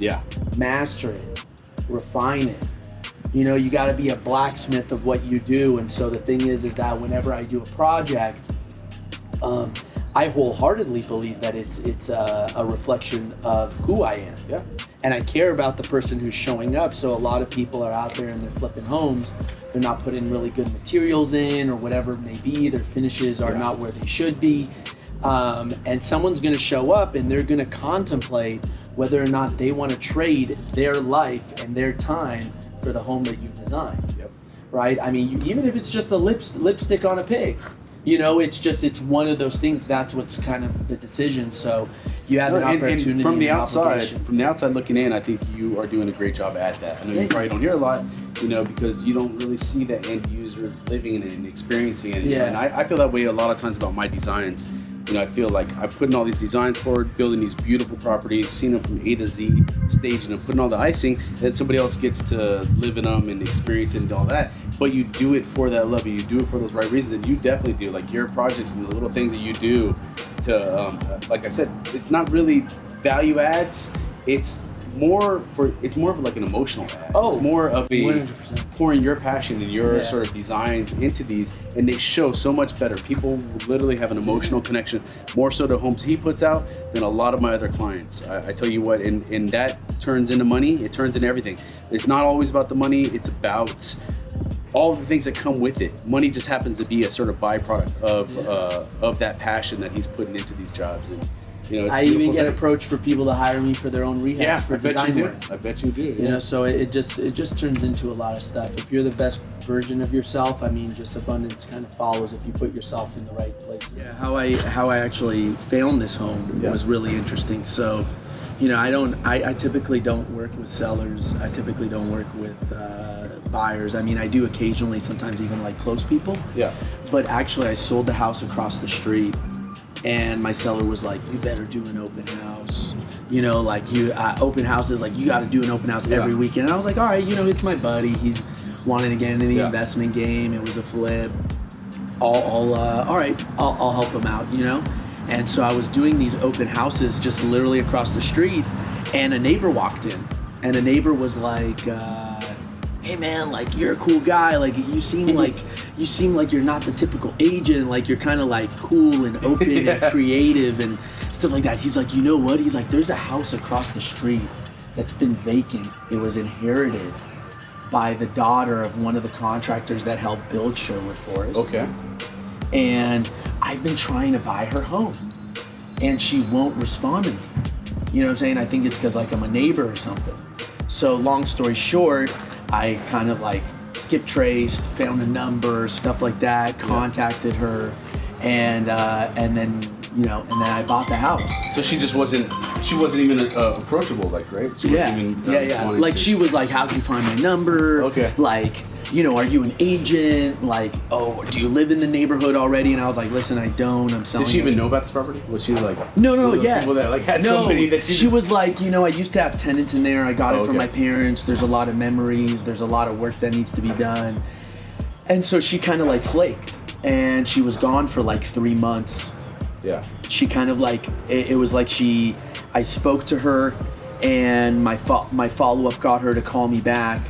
master it, refine it. You know, you got to be a blacksmith of what you do. And so the thing is that whenever I do a project, I wholeheartedly believe that it's a reflection of who I am. Yeah. and I care about the person who's showing up. So a lot of people are out there and they're flipping homes. They're not putting really good materials in or whatever it may be. Their finishes are not where they should be. And someone's going to show up and they're going to contemplate whether or not they want to trade their life and their time for the home that you designed. Yep. Right? I mean, even if it's just a lipstick on a pig, you know, it's one of those things. That's what's kind of the decision. So you have an opportunity. And from the outside looking in, I think you are doing a great job at that. I know you probably don't hear a lot, you know, because you don't really see the end user living in it and experiencing it. Yeah. And I feel that way a lot of times about my designs. You know, I feel like I'm putting all these designs forward, building these beautiful properties, seeing them from A to Z, staging them, putting all the icing, and then somebody else gets to live in them and experience it and all that. But you do it for that love, you do it for those right reasons, and you definitely do. Like your projects and the little things that you do to, like I said, it's not really value adds. It's more of like an emotional ad. Oh, it's more of a 100%. pouring your passion and your sort of designs into these, and they show so much better. People literally have an emotional connection, more so to homes he puts out than a lot of my other clients. I tell you what, and that turns into money. It turns into everything. It's not always about the money. It's about all the things that come with it. Money just happens to be a sort of byproduct of that passion that he's putting into these jobs. And you know, I even get approached for people to hire me for their own rehab for design work. I bet you do. You know, so it just turns into a lot of stuff. If you're the best version of yourself, I mean, just abundance kind of follows if you put yourself in the right place. Yeah, how I actually found this home was really interesting. So, you know, I typically don't work with sellers. I typically don't work with buyers. I mean, I do occasionally, sometimes even like close people. Yeah. But actually, I sold the house across the street. And my seller was like, you better do an open house. You know, like open houses, like you got to do an open house every weekend. And I was like, all right, you know, it's my buddy. He's wanting to get into the investment game. It was a flip. All right, I'll help him out, you know? And so I was doing these open houses just literally across the street, and a neighbor walked in. And a neighbor was like, hey man, like you're a cool guy. Like you seem like you're not the typical agent. Like you're kind of like cool and open and creative and stuff like that. He's like, you know what? He's like, there's a house across the street that's been vacant. It was inherited by the daughter of one of the contractors that helped build Sherwood Forest. Okay. And I've been trying to buy her home, and she won't respond to me. You know what I'm saying? I think it's because like I'm a neighbor or something. So long story short, I kind of like skip traced, found a number, stuff like that, contacted her, and then I bought the house. So she wasn't even approachable, like, right? She wasn't even, Like she was like, how'd you find my number? Okay. Like, you know, are you an agent? Like, oh, do you live in the neighborhood already? And I was like, listen, I don't. I'm selling. Did she even know about this property? Was she like? No, yeah. People that like had somebody that she was like, you know, I used to have tenants in there. I got it from okay. my parents. There's a lot of memories. There's a lot of work that needs to be done. And so she kind of like flaked, and she was gone for like 3 months. Yeah. She kind of like, it was like I spoke to her, and my follow-up got her to call me back.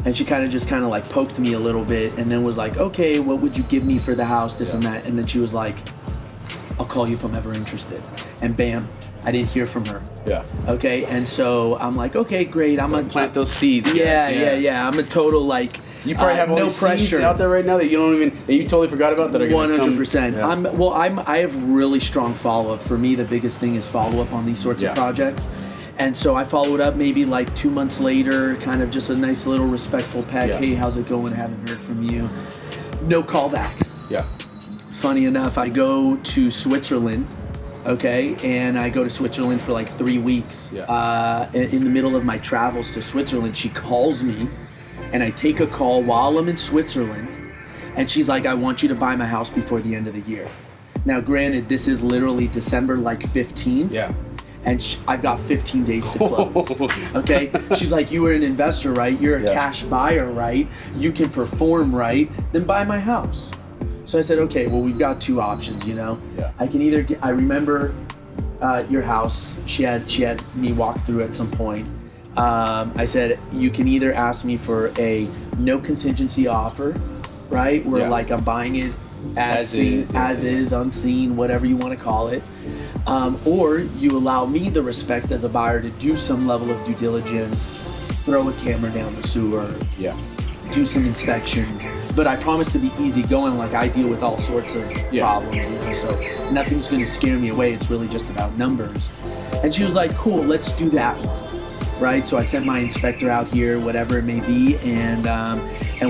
And she kind of like poked me a little bit, and then was like, okay, what would you give me for the house, this and that? And then she was like, I'll call you if I'm ever interested. And bam, I didn't hear from her. Yeah. Okay, and so I'm like, okay, great. I'm gonna plant those seeds. Yeah. I'm a total like, you probably have all no these pressure seeds out there right now that you totally forgot about that are gonna 100%. come. I have really strong follow-up. For me, the biggest thing is follow-up on these sorts of projects. And so I followed up maybe like 2 months later, kind of just a nice little respectful peck. Hey, how's it going? Haven't heard from you. No call back. Yeah. Funny enough, I go to Switzerland, okay? And I go to Switzerland for like 3 weeks. Yeah. In the middle of my travels to Switzerland, she calls me, and I take a call while I'm in Switzerland. And she's like, I want you to buy my house before the end of the year. Now, granted, this is literally December like 15th. Yeah. And I've got 15 days to close, okay? She's like, you were an investor, right? You're a cash buyer, right? You can perform, right? Then buy my house. So I said, okay, well, we've got 2 options, you know? Yeah. I can either I remember your house. She had me walk through at some point. I said, you can either ask me for a no contingency offer, right? Where like I'm buying it as is, unseen, whatever you want to call it. or you allow me the respect as a buyer to do some level of due diligence, throw a camera down the sewer, do some inspections. But I promise to be easygoing. Like, I deal with all sorts of problems, so nothing's going to scare me away. It's really just about numbers. And she was like, cool, let's do that one. Right, so I sent my inspector out here, whatever it may be, and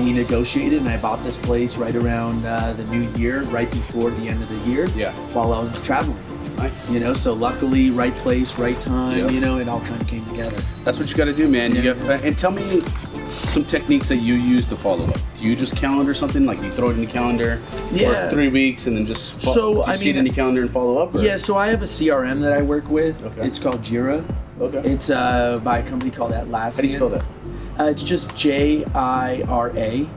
we negotiated, and I bought this place right around the new year, right before the end of the year, while I was traveling. Nice. You know, so luckily, right place, right time. You know, it all kind of came together. That's what you got to do, man. You have, and tell me some techniques that you use to follow up. Do you just calendar something, like you throw it in the calendar for 3 weeks and then just see it in the calendar and follow up? Or? Yeah, so I have a CRM that I work with. Okay. It's called Jira. Okay. It's by a company called Atlassian. How do you spell that? It's just Jira. Okay.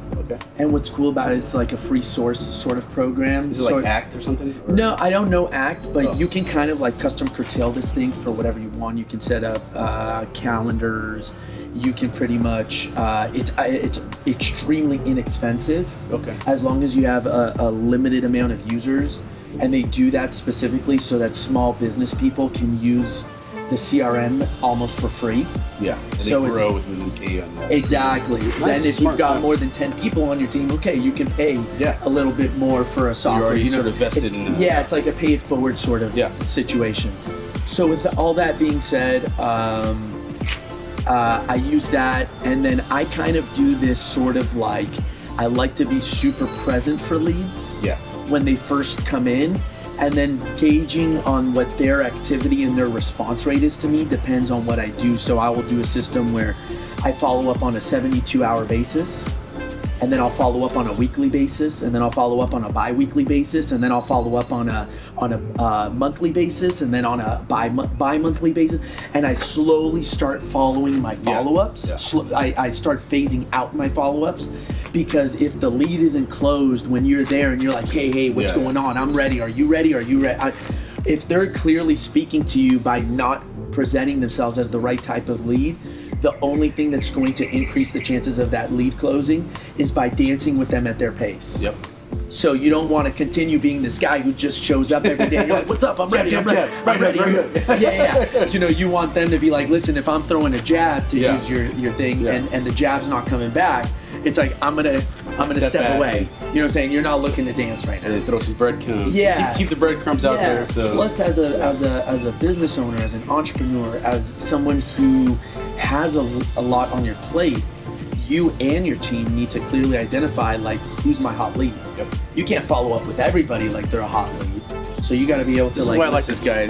And what's cool about it is it's like a free source sort of program. Is it like Act or something? Or? No, I don't know Act, but you can kind of like custom curtail this thing for whatever you want. You can set up calendars. You can pretty much, it's extremely inexpensive. Okay. As long as you have a limited amount of users. And they do that specifically so that small business people can use the CRM almost for free. Yeah, and so they grow with an pay on that. Exactly. Nice, then if smart, you've got more than 10 people on your team, okay, you can pay a little bit more for a software. You're already sort of vested in that. Yeah, it's like a pay it forward sort of situation. So with all that being said, I use that, and then I kind of do this sort of like, I like to be super present for leads when they first come in. And then gauging on what their activity and their response rate is to me depends on what I do. So I will do a system where I follow up on a 72-hour basis, and then I'll follow up on a weekly basis, and then I'll follow up on a bi-weekly basis, and then I'll follow up on a monthly basis, and then on a bi-monthly basis. And I slowly start following my follow-ups. I start phasing out my follow-ups. Because if the lead isn't closed when you're there and you're like, hey, what's going on? I'm ready. Are you ready? Are you ready? If they're clearly speaking to you by not presenting themselves as the right type of lead, the only thing that's going to increase the chances of that lead closing is by dancing with them at their pace. Yep. So you don't want to continue being this guy who just shows up every day and you're like, what's up? I'm ready. I'm ready. Yeah. You know, you want them to be like, listen, if I'm throwing a jab to use your thing and the jab's not coming back, it's like I'm gonna step away. You know what I'm saying? You're not looking to dance right now. And throw some breadcrumbs. Yeah. Keep the breadcrumbs out there. So plus, as a business owner, as an entrepreneur, as someone who has a lot on your plate, you and your team need to clearly identify like who's my hot lead. Yep. You can't follow up with everybody like they're a hot lead. So you got to be able to. This is why I like this guy.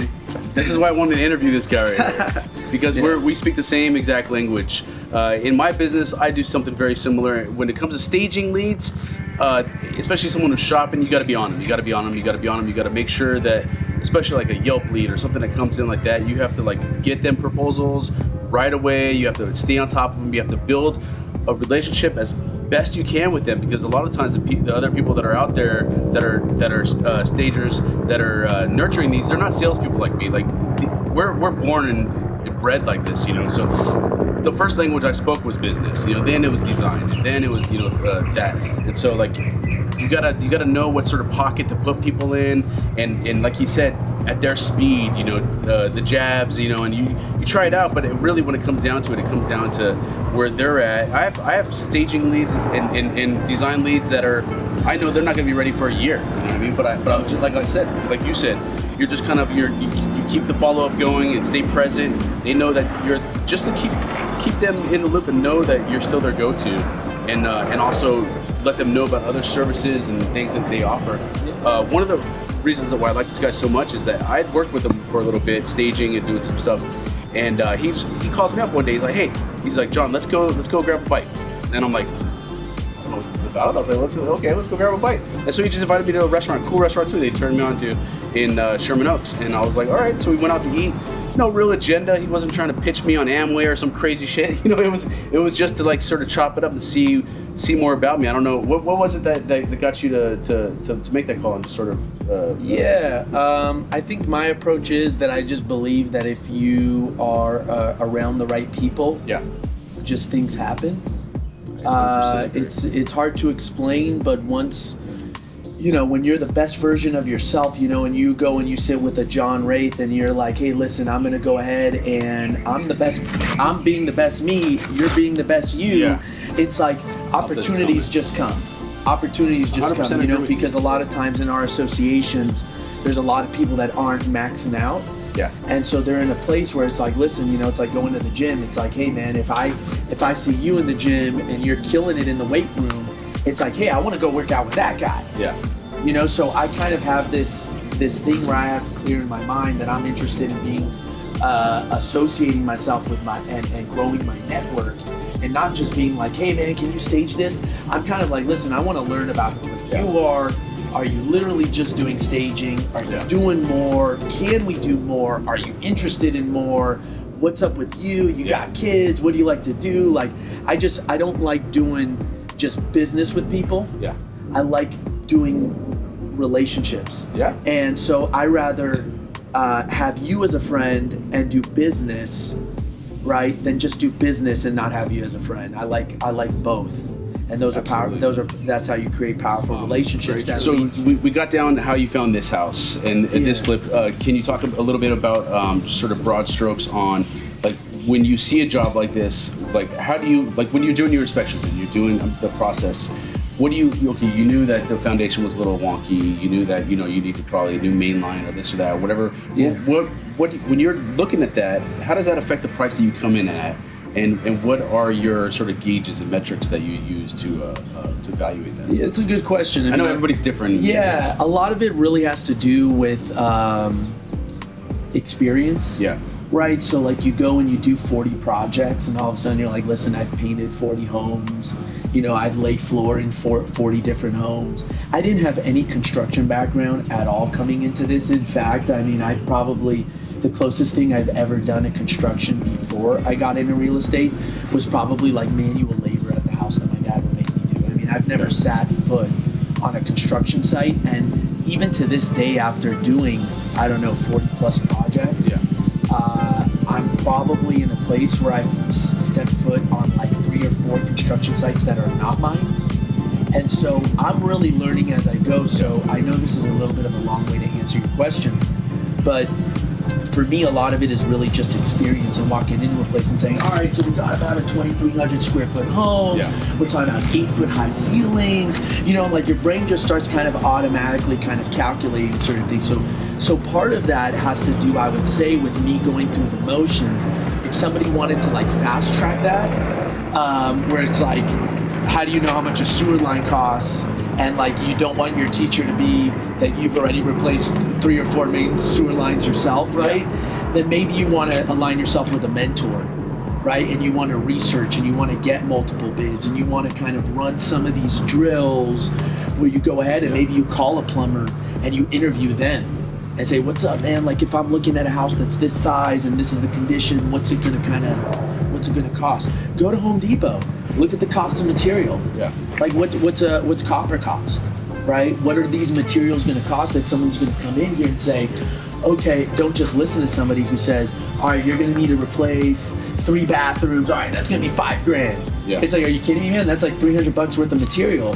This is why I wanted to interview this guy right here. Because we speak the same exact language. In my business, I do something very similar. When it comes to staging leads, especially someone who's shopping, you got to be on them. You got to be on them. You got to be on them. You got to make sure that, especially like a Yelp lead or something that comes in like that, you have to like get them proposals right away. You have to stay on top of them. You have to build a relationship as best you can with them, because a lot of times the other people that are out there that are stagers that are nurturing these, they're not salespeople like me. Like we're born and bred like this, you know. So the first language I spoke was business, you know. Then it was design, and then it was that. And so like you gotta know what sort of pocket to put people in, and like he said, at their speed, you know, the jabs, you know, and you try it out, but it really, when it comes down to it, it comes down to where they're at. I have staging leads and design leads that are, I know they're not going to be ready for a year, you know what I mean? But I'm just, like I said, like you said, you're just kind of, you keep the follow-up going and stay present. They know that you're, just to keep them in the loop and know that you're still their go-to, and also let them know about other services and things that they offer. One of the reasons why I like this guy so much is that I'd worked with him for a little bit, staging and doing some stuff, and he calls me up one day. He's like, hey, he's like, John, let's go grab a bite. And I'm like, I don't know what this is about. I was like, let's go grab a bite. And so he just invited me to a restaurant, cool restaurant too. They turned me on to in Sherman Oaks, and I was like, all right. So we went out to eat. No real agenda. He wasn't trying to pitch me on Amway or some crazy shit. You know, it was just to like sort of chop it up and see more about me. I don't know what was it that got you to make that call and just sort of. I think my approach is that I just believe that if you are around the right people, just things happen. It's hard to explain, but once you know, when you're the best version of yourself, you know, and you go and you sit with a John Wraith and you're like, hey, listen, I'm going to go ahead and I'm being the best me, you're being the best you. Yeah. It's like opportunities just come. Opportunities just come, you know, because a lot of times in our associations, there's a lot of people that aren't maxing out. Yeah. And so they're in a place where it's like, listen, you know, it's like going to the gym. It's like, hey man, if I see you in the gym and you're killing it in the weight room, it's like, hey, I want to go work out with that guy. Yeah. You know, so I kind of have this thing where I have to clear in my mind that I'm interested in being associating myself with and growing my network, and not just being like, hey man, can you stage this? I'm kind of like, listen, I want to learn about who you are. Are you literally just doing staging? Are you doing more? Can we do more? Are you interested in more? What's up with you? You got kids? What do you like to do? Like, I don't like doing just business with people. Yeah. I like doing relationships. Yeah. And so I rather have you as a friend and do business, right, than just do business and not have you as a friend. I like both. And those Absolutely. are powerful. That's how you create powerful relationships. So we got down how you found this house and this flip. Can you talk a little bit about just sort of broad strokes on, like, when you see a job like this, like, how do you, like, when you're doing your inspections and you're doing the process, what do you knew that the foundation was a little wonky, you knew that, you know, you need to probably do main line or this or that or whatever. Yeah. What when you're looking at that, how does that affect the price that you come in at? And what are your sort of gauges and metrics that you use to evaluate that? Yeah, it's a good question. I know everybody's different. Yeah, a lot of it really has to do with experience. Yeah. Right, so like you go and you do 40 projects and all of a sudden you're like, listen, I've painted 40 homes, you know, I've laid floor in 40 different homes. I didn't have any construction background at all coming into this. In fact, I mean, the closest thing I've ever done in construction before I got into real estate was probably like manual labor at the house that my dad would make me do. I mean, I've never sat foot on a construction site, and even to this day, after doing, I don't know, 40 plus projects, I'm probably in a place where I've stepped foot on like 3 or 4 construction sites that are not mine. And so I'm really learning as I go. So I know this is a little bit of a long way to answer your question, but for me, a lot of it is really just experience and walking into a place and saying, all right, so we got about a 2,300 square foot home. Yeah. We're talking about 8-foot high ceilings. You know, like your brain just starts kind of automatically kind of calculating certain things. So part of that has to do, I would say, with me going through the motions. If somebody wanted to like fast track that, where it's like, how do you know how much a sewer line costs? And like, you don't want your teacher to be that you've already replaced 3 or 4 main sewer lines yourself, right? Yeah. Then maybe you want to align yourself with a mentor, right? And you want to research and you want to get multiple bids and you want to kind of run some of these drills where you go ahead and maybe you call a plumber and you interview them and say, what's up, man? Like, if I'm looking at a house that's this size and this is the condition, what's it gonna cost? Go to Home Depot. Look at the cost of material. Yeah. Like, what's copper cost, right? What are these materials gonna cost that someone's gonna come in here and say, okay, don't just listen to somebody who says, all right, you're gonna need to replace 3 bathrooms. All right, that's gonna be $5,000. Yeah. It's like, are you kidding me, man? That's like $300 worth of material.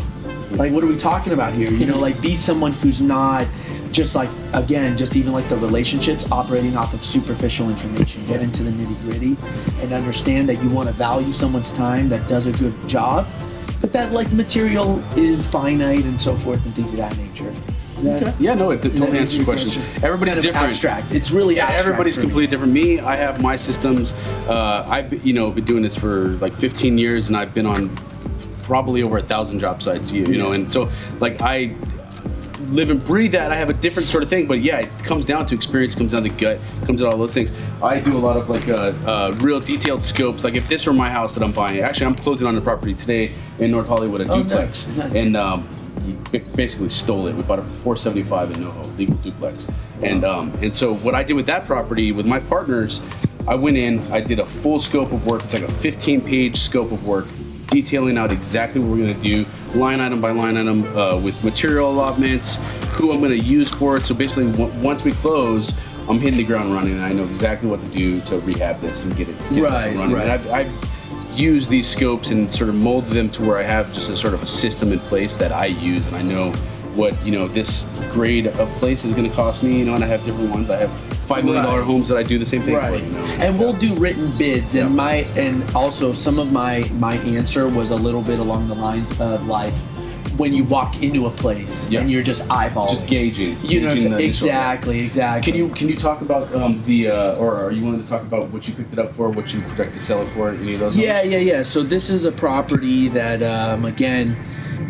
Like, what are we talking about here? You know, like, be someone who's not just like, again, just even like the relationships operating off of superficial information. Get into the nitty gritty and understand that you want to value someone's time that does a good job, but that like material is finite and so forth and things of that nature. Yeah, no, it totally answers your question. Everybody's different. Abstract. It's really abstract. Everybody's completely different. Me, I have my systems. I've been doing this for like 15 years, and I've been on probably over 1,000 job sites. You know, and so like I live and breathe that. I have a different sort of thing, but yeah, it comes down to experience, comes down to gut, comes down to all those things. I do a lot of like real detailed scopes. Like if this were my house that I'm buying, actually I'm closing on the property today in North Hollywood, a duplex, nice. And he basically stole it. We bought it for $475 in NoHo, legal duplex. And so what I did with that property with my partners, I went in, I did a full scope of work. It's like a 15-page scope of work, detailing out exactly what we're going to do, line item by line item, with material allotments, who I'm going to use for it. So basically, once we close, I'm hitting the ground running, and I know exactly what to do to rehab this and get it running. And I've used these scopes and sort of molded them to where I have just a sort of a system in place that I use, and I know what this grade of place is going to cost me, and I have different ones. I have $5 million homes that I do the same thing for. And we'll do written bids, and also some of my answer was a little bit along the lines of like, when you walk into a place and you're just eyeballing, just gauging, exactly. Can you talk about or are you willing to talk about what you picked it up for, what you project to sell it for, any of those numbers? Yeah. So this is a property that again,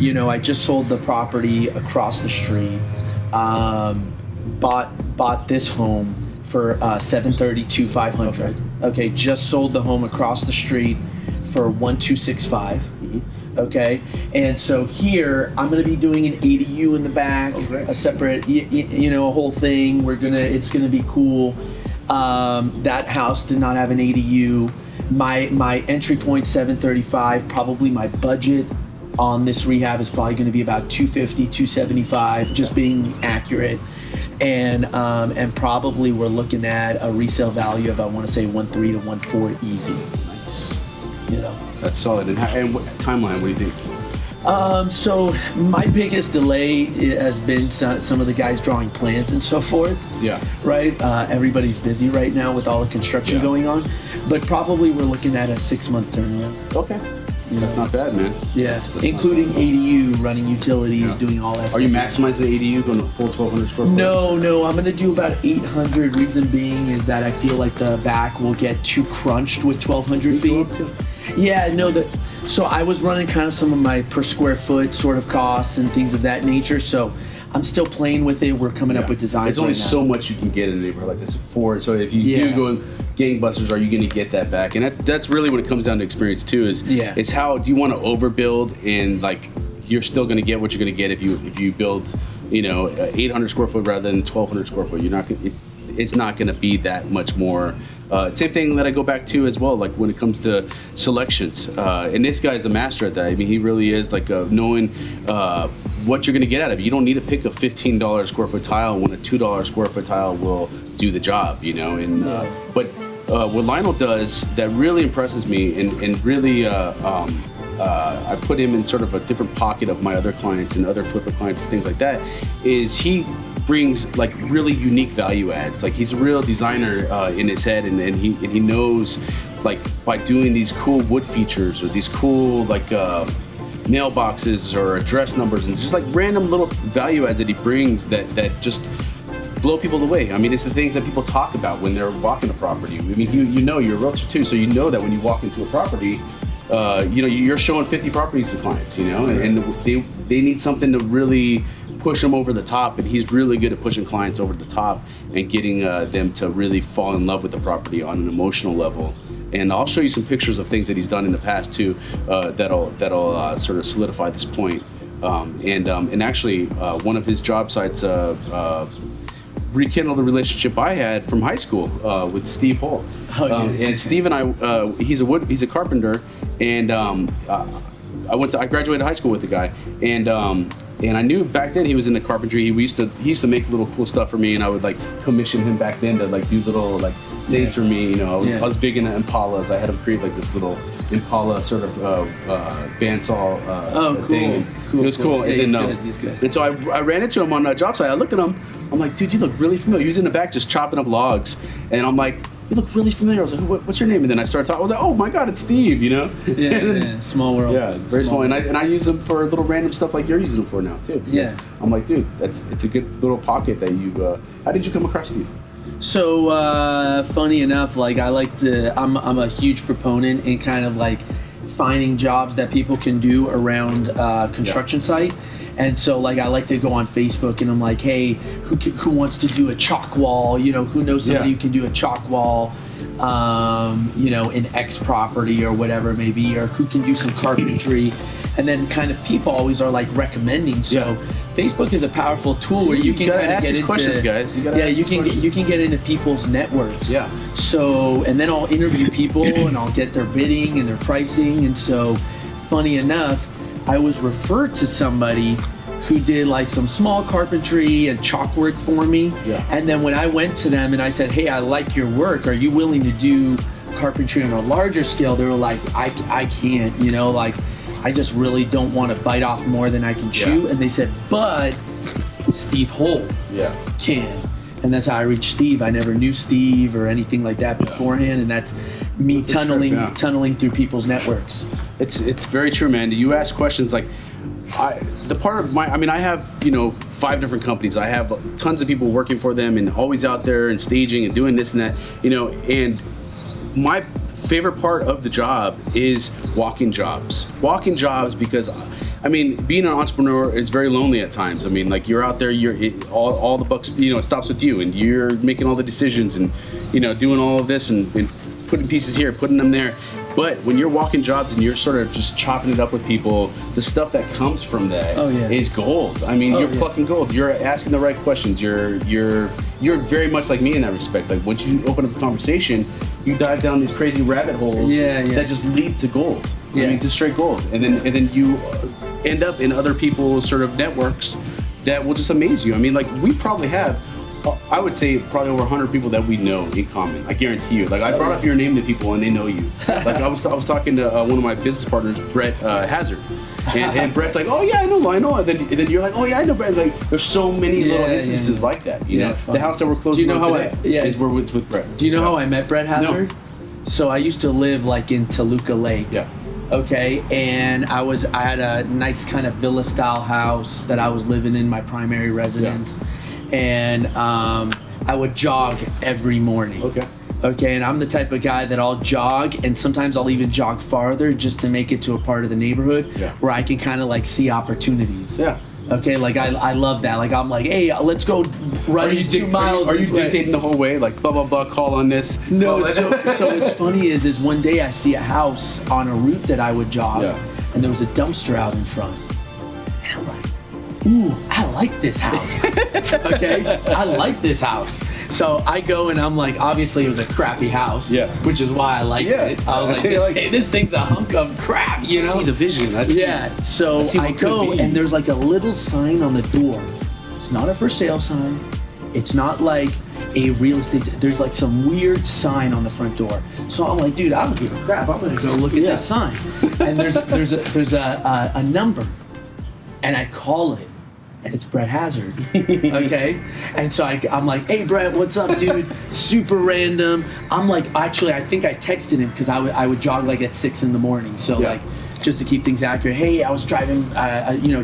I just sold the property across the street. Bought this home for $732,500. Okay, just sold the home across the street for $1,265. Okay, and so here I'm going to be doing an ADU in the back, a separate, a whole thing. It's gonna be cool. That house did not have an ADU. My entry point $735. Probably my budget on this rehab is probably going to be about $250, $275, just being accurate. And probably we're looking at a resale value of, I want to say, 1.3 to 1.4 easy. Nice. That's solid. And what timeline? What do you think? So my biggest delay has been some of the guys drawing plans and so forth. Yeah. Right. Everybody's busy right now with all the construction going on, but probably we're looking at a 6-month turnaround. Okay. That's not bad, man. Yeah, including ADU, running utilities, doing all that stuff. Are you maximizing the ADU, going to full 1,200 square foot? No, I'm going to do about 800. Reason being is that I feel like the back will get too crunched with 1,200 feet. Yeah, no, so I was running kind of some of my per square foot sort of costs and things of that nature, so I'm still playing with it. We're coming up with designs. There's only so much you can get in a neighborhood like this for. So if you do go gangbusters, are you going to get that back? And that's really what it comes down to experience too. Is how do you want to overbuild, and like you're still going to get what you're going to get if you build 800 square foot rather than 1,200 square foot. You're not gonna, it's not going to be that much more. Same thing that I go back to as well, like when it comes to selections. And this guy's a master at that. I mean, he really is, like knowing what you're going to get out of it. You don't need to pick a $15 square foot tile when a $2 square foot tile will do the job, But what Lyonel does that really impresses me, and really I put him in sort of a different pocket of my other clients and other flipper clients and things like that, is he brings like really unique value adds. Like he's a real designer in his head, and he knows, like, by doing these cool wood features or these cool like mailboxes or address numbers and just like random little value adds that he brings that just blow people away. I mean, it's the things that people talk about when they're walking a property. I mean, you're a realtor too, so you know that when you walk into a property, you're showing 50 properties to clients, and they need something to really push them over the top, and he's really good at pushing clients over the top and getting them to really fall in love with the property on an emotional level. And I'll show you some pictures of things that he's done in the past too, that'll sort of solidify this point. And actually, one of his job sites rekindled the relationship I had from high school with Steve Hull. And Steve and I, he's a carpenter, and I graduated high school with the guy, and I knew back then he was into carpentry. He used to make little cool stuff for me, and I would like commission him back then to like do little like things for me. I was big into Impalas. I had him create like this little Impala sort of bandsaw thing. Cool. It was cool. Yeah, and he's good. And so I ran into him on a job site. I looked at him. I'm like, dude, you look really familiar. He was in the back just chopping up logs, and I'm like, you look really familiar. I was like, what's your name? And then I started talking. I was like, oh my God, it's Steve, Yeah, small world. Yeah, very small. And I use them for little random stuff like you're using them for now too. Yeah. I'm like, dude, it's a good little pocket that you. How did you come across Steve? So funny enough, like I'm a huge proponent in kind of like finding jobs that people can do around construction site. And so like I like to go on Facebook and I'm like, hey, who wants to do a chalk wall? Who knows somebody who can do a chalk wall, in X property or whatever it may be, or who can do some carpentry. And then kind of people always are like recommending. So Facebook is a powerful tool where you can kind of get into questions, guys. You can get into people's networks. Yeah. So, and then I'll interview people and I'll get their bidding and their pricing. And so, funny enough, I was referred to somebody who did like some small carpentry and chalk work for me. Yeah. And then when I went to them and I said, hey, I like your work. Are you willing to do carpentry on a larger scale? They were like, I can't, I just really don't want to bite off more than I can chew. And they said, but Steve Holt can. And that's how I reached Steve. I never knew Steve or anything like that beforehand, and that's me tunneling through people's networks. It's very true, man. You ask questions like, I have 5 different companies. I have tons of people working for them and always out there and staging and doing this and that, and my favorite part of the job is walking jobs because being an entrepreneur is very lonely at times. Like you're out there, all the bucks, it stops with you, and you're making all the decisions and doing all of this and putting pieces here, putting them there. But when you're walking jobs and you're sort of just chopping it up with people, the stuff that comes from that is gold. You're plucking gold. You're asking the right questions. You're very much like me in that respect. Like once you open up a conversation, you dive down these crazy rabbit holes that just lead to gold. Just straight gold. And then you end up in other people's sort of networks that will just amaze you. Like we probably have, I would say probably over 100 people that we know in common. I guarantee you. Like I brought up your name to people and they know you. Like I was talking to one of my business partners, Brett Hazard, and Brett's like, oh yeah, I know Lyonel. And then you're like, oh yeah, I know Brett. Like there's so many little instances like that. The house that we're closing on today is where it's with Brett. Do you know how I met Brett Hazard? No. So I used to live like in Toluca Lake. Yeah. Okay, and I had a nice kind of villa style house that I was living in, my primary residence, and I would jog every morning. Okay, and I'm the type of guy that I'll jog, and sometimes I'll even jog farther just to make it to a part of the neighborhood where I can kind of like see opportunities. Okay, like I love that. Like I'm like, hey, let's go running 2 miles. Are you dictating the whole way? Like blah blah blah. Call on this. No. So what's funny is one day I see a house on a route that I would jog, and there was a dumpster out in front, and I'm like, ooh, I like this house. Okay, I like this house. So I go and I'm like, obviously it was a crappy house, which is why I liked it. I was like, this thing's a hunk of crap, See the vision. So I go and there's like a little sign on the door. It's not a for sale sign. It's not like a real estate. There's like some weird sign on the front door. So I'm like, dude, I don't give a crap. I'm gonna go look at this sign. And there's a number, and I call it. And it's Brett Hazard, okay? And so I'm like, hey, Brett, what's up, dude? Super random. I'm like, actually, I think I texted him because I would jog like at 6 in the morning. So like, just to keep things accurate, hey, I was driving,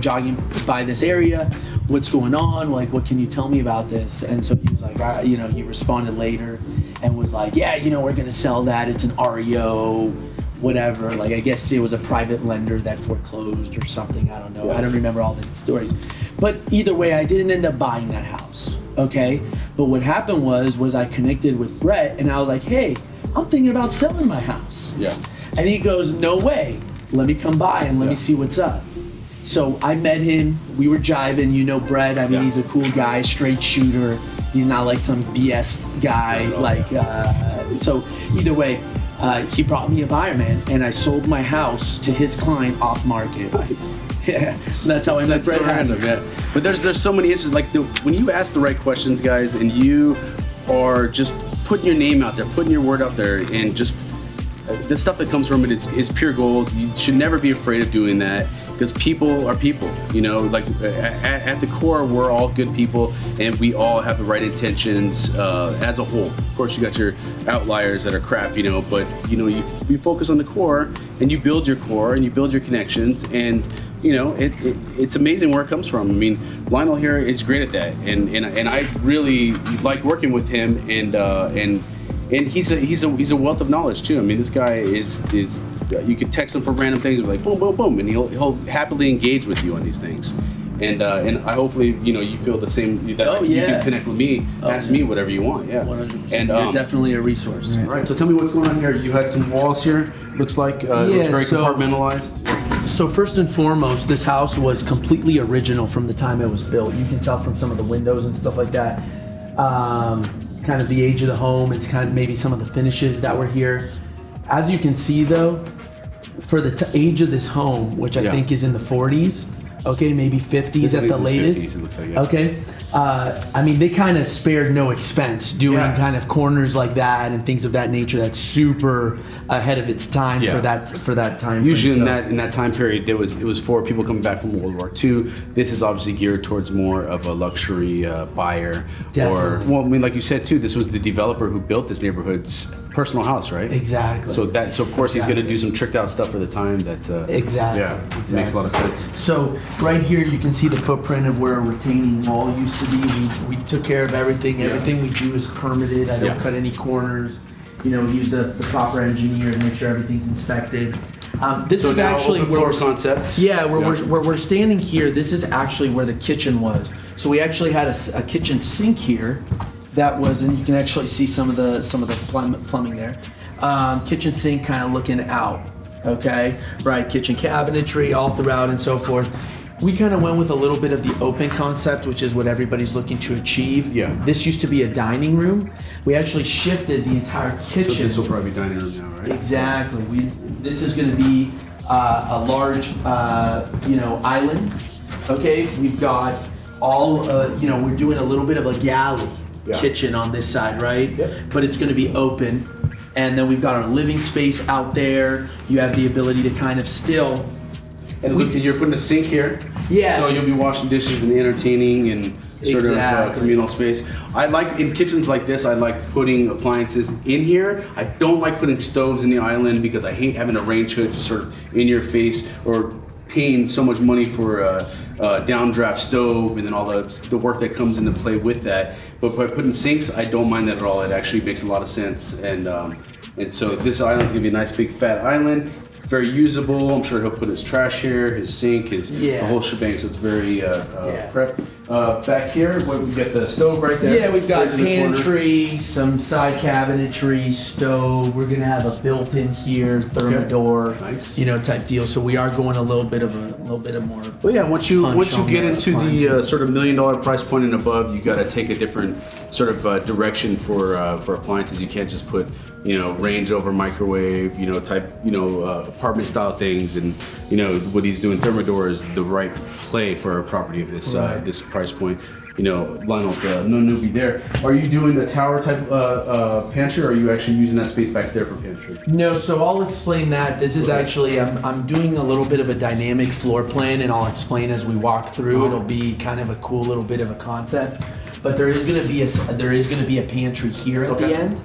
jogging by this area. What's going on? Like, what can you tell me about this? And so he was like, he responded later and was like, yeah, we're gonna sell that. It's an REO. Whatever, like I guess it was a private lender that foreclosed or something. I don't know. I don't remember all the stories. But either way, I didn't end up buying that house, okay? But what happened was I connected with Brett and I was like, hey, I'm thinking about selling my house. And he goes, no way. Let me come by and let me see what's up. So I met him. We were jiving. Brett, he's a cool guy, straight shooter. He's not like some BS guy. So either way, he brought me a buyer, man, and I sold my house to his client off market. Nice. Yeah, that's how I met Brett Hazard. But there's so many answers. Like when you ask the right questions, guys, and you are just putting your name out there, putting your word out there, and just the stuff that comes from it is pure gold. You should never be afraid of doing that because people are people. Like at the core, we're all good people, and we all have the right intentions as a whole. Of course, you got your outliers that are crap, but you focus on the core, and you build your core, and you build your connections, and it's amazing where it comes from. Lyonel here is great at that, and I really like working with him, and he's a wealth of knowledge too. This guy is you could text him for random things and be like boom boom boom, and he'll happily engage with you on these things. And I hopefully you feel the same. You can connect with me, ask me whatever you want. 100%. And you're definitely a resource. All right, so tell me what's going on here. You had some walls here. Looks like it was very compartmentalized. So first and foremost, this house was completely original from the time it was built. You can tell from some of the windows and stuff like that. Kind of the age of the home. It's kind of maybe some of the finishes that were here. As you can see though, for the age of this home, which I think is in the 40s, Okay, maybe 50s at the latest. 50s, it looks like, yeah. Okay. I mean, they kind of spared no expense doing kind of corners like that and things of that nature. That's super ahead of its time for that time. Usually frame. in that time period, it was for people coming back from World War II. This is obviously geared towards more of a luxury buyer. Definitely. Or, well, I mean, like you said too, this was the developer who built this neighborhood's personal house, right? Exactly. So of course he's going to do some tricked out stuff for the time. That Exactly. Yeah, Exactly. makes a lot of sense. So right here you can see the footprint of where a retaining wall used to be. We took care of everything. Yeah. Everything we do is permitted. I don't cut any corners. You know, use the proper engineer to make sure everything's inspected. This is actually where we're concept. Yeah, where we're standing here. This is actually where the kitchen was. So we actually had a kitchen sink here. That was, and you can actually see some of the plumbing there. Kitchen sink kind of looking out. Okay, right, kitchen cabinetry all throughout and so forth. We kind of went with a little bit of the open concept, which is what everybody's looking to achieve. Yeah. This used to be a dining room. We actually shifted the entire kitchen. So this will probably be dining room now, right? Exactly. This is going to be a large, island. Okay. We've got all, we're doing a little bit of a galley kitchen on this side, right? Yep. But it's going to be open. And then we've got our living space out there. You have the ability to kind of still. And you're putting a sink here. Yeah. So you'll be washing dishes and entertaining and sort of communal space. I like, in kitchens like this, I like putting appliances in here. I don't like putting stoves in the island because I hate having a range hood just sort of in your face, or paying so much money for a downdraft stove and then all the work that comes into play with that. But by putting sinks, I don't mind that at all. It actually makes a lot of sense. And so this island's gonna be a nice big fat island. Very usable. I'm sure he'll put his trash here, his sink, the whole shebang. So it's very prep. Back here, we've got the stove right there. Yeah, we've got right in the corner. pantry, some side cabinetry, stove. We're gonna have a built-in here, thermidor, Nice. type deal. So we are going a little bit of more. Well, yeah. Once you punch on get the into the appliances. sort of $1 million price point and above, you got to take a different sort of direction for appliances. You can't just put range over microwave, type apartment style things, and what he's doing. Thermidor is the right play for a property of this this price point. Lyonel's no newbie there. Are you doing the tower type pantry, or are you actually using that space back there for pantry? No, so I'll explain that. This is actually, I'm doing a little bit of a dynamic floor plan, and I'll explain as we walk through. It'll be kind of a cool little bit of a concept, but there is going to be a pantry here at the end.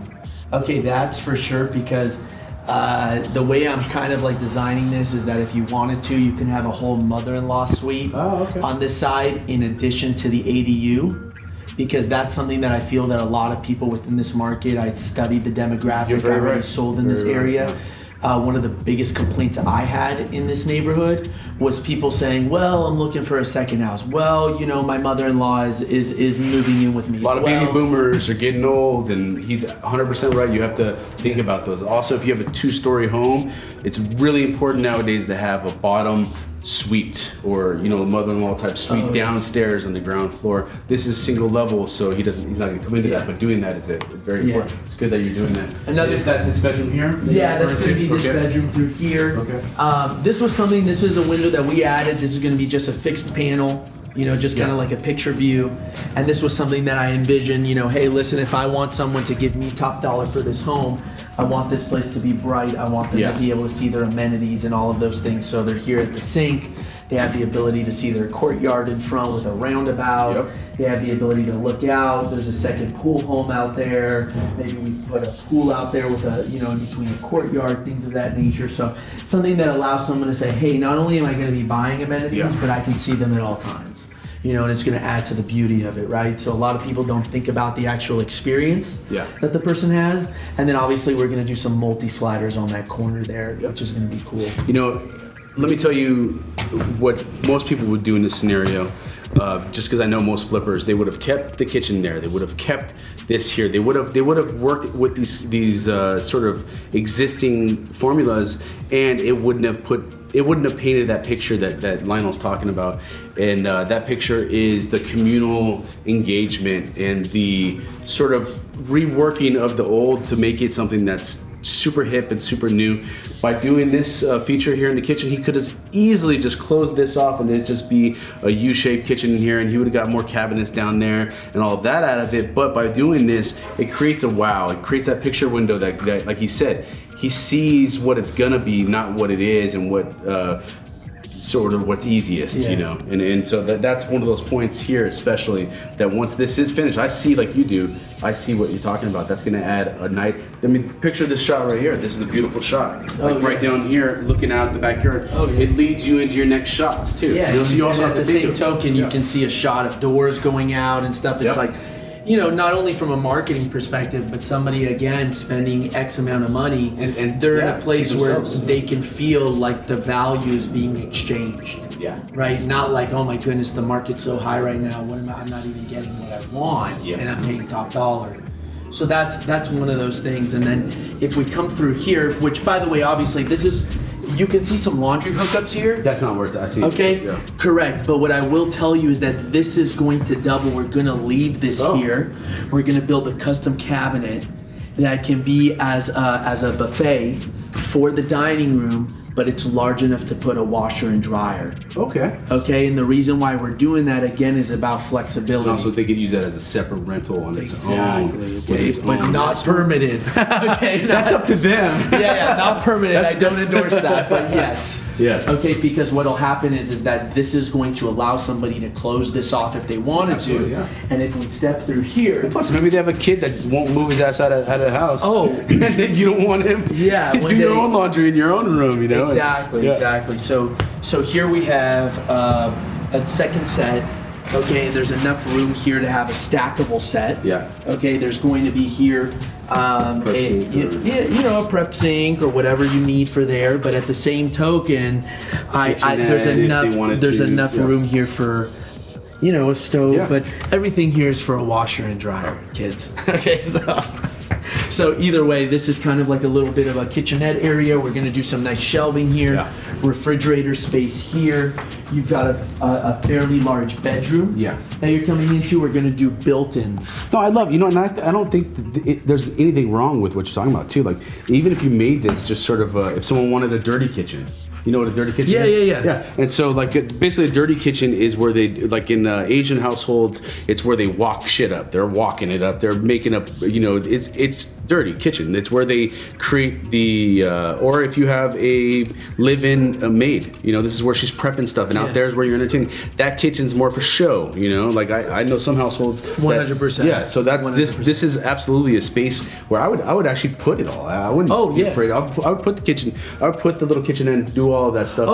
Okay, that's for sure, because the way I'm kind of like designing this is that if you wanted to, you can have a whole mother-in-law suite on this side in addition to the ADU, because that's something that I feel that a lot of people within this market, I studied the demographic, I already sold in this area. One of the biggest complaints I had in this neighborhood was people saying, well, I'm looking for a second house. Well, my mother-in-law is moving in with me. A lot of baby boomers are getting old, and he's 100% right. You have to think about those. Also, if you have a 2-story home, it's really important nowadays to have a bottom suite, or mother-in-law type suite downstairs on the ground floor. This is single level, so he's not going to come into that, but doing that is very important. It's good that you're doing that. Is that this bedroom here? Yeah, that's going to be this bedroom through here. Okay. This is a window that we added. This is going to be just a fixed panel, just kind of like a picture view. And this was something that I envisioned, hey, listen, if I want someone to give me top dollar for this home, I want this place to be bright. I want them to be able to see their amenities and all of those things. So they're here at the sink. They have the ability to see their courtyard in front with a roundabout. They have the ability to look out. There's a second pool home out there. Maybe we put a pool out there with in between a courtyard, things of that nature. So something that allows someone to say, hey, not only am I going to be buying amenities, but I can see them at all times. And it's going to add to the beauty of it, right? So a lot of people don't think about the actual experience that the person has. And then obviously we're going to do some multi-sliders on that corner there, which is going to be cool. Let me tell you what most people would do in this scenario. Just because I know most flippers, they would have kept the kitchen there. They would have kept this here. They would have worked with these sort of existing formulas, and it wouldn't have painted that picture that Lyonel's talking about. And that picture is the communal engagement and the sort of reworking of the old to make it something that's super hip and super new. By doing this feature here in the kitchen, he could have easily just closed this off and it'd just be a U-shaped kitchen in here, and he would have got more cabinets down there and all of that out of it. But by doing this, it creates a wow. It creates that picture window that like he said, he sees what it's gonna be, not what it is, and what sort of what's easiest, you know. And so that's one of those points here, especially, that once this is finished, I see, like you do, I see what you're talking about. That's gonna add a night. I mean, picture this shot right here. This is a beautiful shot. Like right down here, looking out the backyard. It leads you into your next shots too. Yeah, so you also and have at to the same token, you can see a shot of doors going out and stuff. It's like, you know, not only from a marketing perspective, but somebody, again, spending X amount of money, and they're in a place where they can feel like the value is being exchanged. Yeah. Right? Not like, oh my goodness, the market's so high right now, what am I, I'm not even getting what I want, and I'm paying top dollar. So that's one of those things. And then if we come through here, which, by the way, obviously this is, you can see some laundry hookups here. That's not where it's, I see. Okay, correct. But what I will tell you is that this is going to double. We're going to leave this here. We're going to build a custom cabinet that can be as a buffet for the dining room, but it's large enough to put a washer and dryer. Okay, and the reason why we're doing that, again, is about flexibility. Also, they could use that as a separate rental on its own. Okay, but not permitted. Okay, that's up to them. Not permitted. I don't endorse that, but yes. Yes. Okay, because what'll happen is that this is going to allow somebody to close this off if they wanted to. And if we step through here. Plus, maybe they have a kid that won't move his ass out of the house. And then you don't want him. Do your own laundry in your own room, you know? Exactly. So here we have a second set. Okay, and there's enough room here to have a stackable set. Okay, there's going to be here a prep sink or whatever you need for there. But at the same token, there's enough room here for, you know, a stove. But everything here is for a washer and dryer, kids. Okay, so either way, this is kind of like a little bit of a kitchenette area. We're gonna do some nice shelving here, refrigerator space here. You've got a fairly large bedroom that you're coming into. We're gonna do built-ins. No, I love, you know, and I don't think there's anything wrong with what you're talking about too. Like, even if you made this just sort of, if someone wanted a dirty kitchen, you know what a dirty kitchen is? Yeah. And so, like, basically a dirty kitchen is where they, like in Asian households, it's where they walk shit up. They're walking it up. They're making up, you know, it's dirty kitchen. It's where they create the, or if you have a live-in maid, you know, this is where she's prepping stuff, and out there is where you're entertaining. That kitchen's more for show, you know? Like, I know some households. 100%. Yeah, so that, this is absolutely a space where I would actually put it all. I wouldn't be afraid. I would put the kitchen, I would put the little kitchen in, do all of that stuff.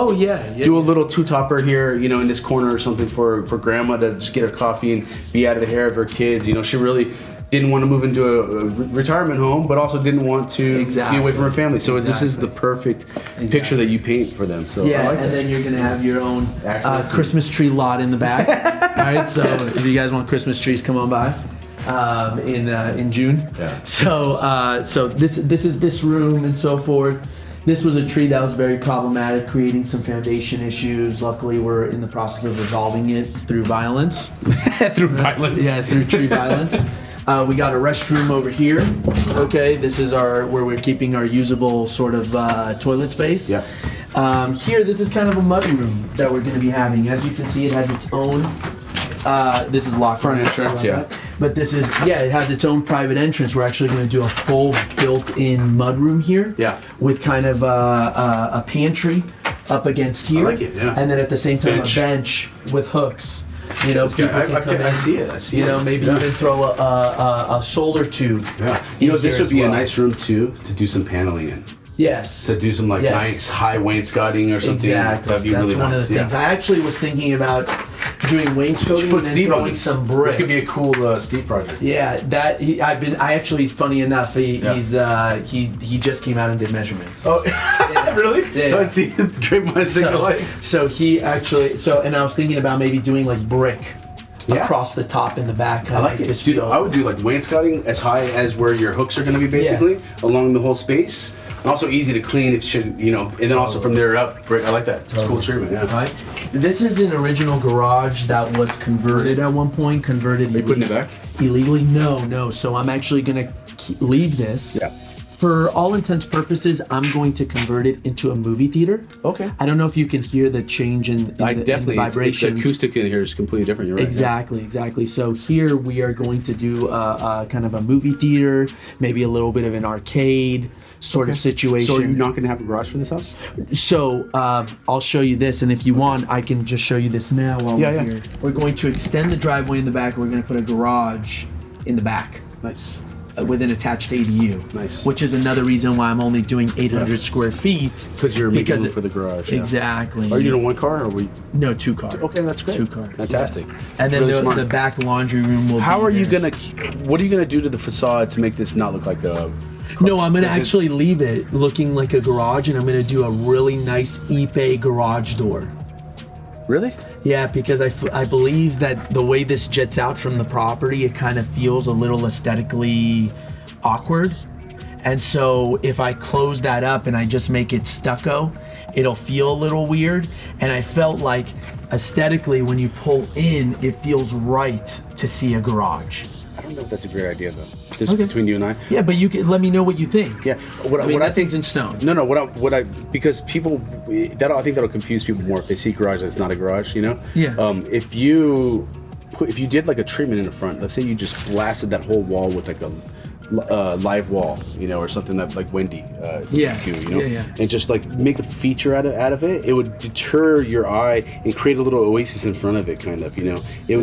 Do a little two-topper here, you know, in this corner or something for grandma to just get her coffee and be out of the hair of her kids. You know, she really didn't want to move into a retirement home, but also didn't want to be away from her family. So this is the perfect picture that you paint for them. So I like then you're gonna have your own Christmas tree lot in the back. All right, so if you guys want Christmas trees, come on by. In June. So this is this room and so forth. This was a tree that was very problematic, creating some foundation issues. Luckily, we're in the process of resolving it through violence. Through violence. Yeah, through tree violence. We got a restroom over here. Okay, this is where we're keeping our usable sort of toilet space. Here, this is kind of a mud room that we're going to be having. As you can see, it has its own. This is locked front entrance. But this is, it has its own private entrance. We're actually going to do a full built-in mudroom here. With kind of a pantry up against here. I like it, And then at the same time, a bench with hooks. You know, people can come in. I see it. You know, maybe even throw a solar tube. You know, this would be a nice room too to do some paneling in. Yes. To do some nice high wainscoting or something. Exactly. That'd be That's really one nice. of the things. I actually was thinking about doing wainscoting and then throwing some brick. This could be a cool Steve project. Yeah, I actually, funny enough, he just came out and did measurements. Oh, really? Yeah. Let's see. It's great minds think alike. So he actually, and I was thinking about maybe doing like brick. Across the top and the back. I like it. Dude, I would do like wainscoting as high as where your hooks are going to be, basically, along the whole space. And also easy to clean if you know, and then also from there up. I like that. It's a cool treatment. Right. This is an original garage that was converted at one point. Converted. Are you putting it back? Illegally? No. So I'm actually going to leave this. For all intents purposes, I'm going to convert it into a movie theater. Okay. I don't know if you can hear the change in the vibration. The acoustic in here is completely different. You're right. Exactly. So here we are going to do a kind of a movie theater, maybe a little bit of an arcade sort of situation. So you're not going to have a garage for this house? So I'll show you this, and if you want, I can just show you this now while we're here. We're going to extend the driveway in the back. We're going to put a garage in the back. Nice. With an attached ADU. Nice. Which is another reason why I'm only doing 800 square feet. Because you're making room for the garage. Yeah. Exactly. Are you doing one car or we? No, 2 cars. Okay, that's great. 2 cars. Fantastic. And then really the back laundry room will How be are you there. what are you gonna do to the facade to make this not look like a? No, I'm gonna actually leave it looking like a garage, and I'm gonna do a really nice Ipe garage door. Really? Yeah, because I believe that the way this jets out from the property, it kind of feels a little aesthetically awkward. And so if I close that up and I just make it stucco, it'll feel a little weird. And I felt like aesthetically, when you pull in, it feels right to see a garage. I don't know if that's a great idea though. Just between you and I. Yeah, but you can let me know what you think. Yeah. What I think's in stone. No. Because people, I think that'll confuse people more if they see garage and it's not a garage. You know. Yeah. If you did like a treatment in the front, let's say you just blasted that whole wall with like a live wall, you know, or something that like Wendy do, you know, and just like make a feature out of it. It would deter your eye and create a little oasis in front of it, kind of, you know. It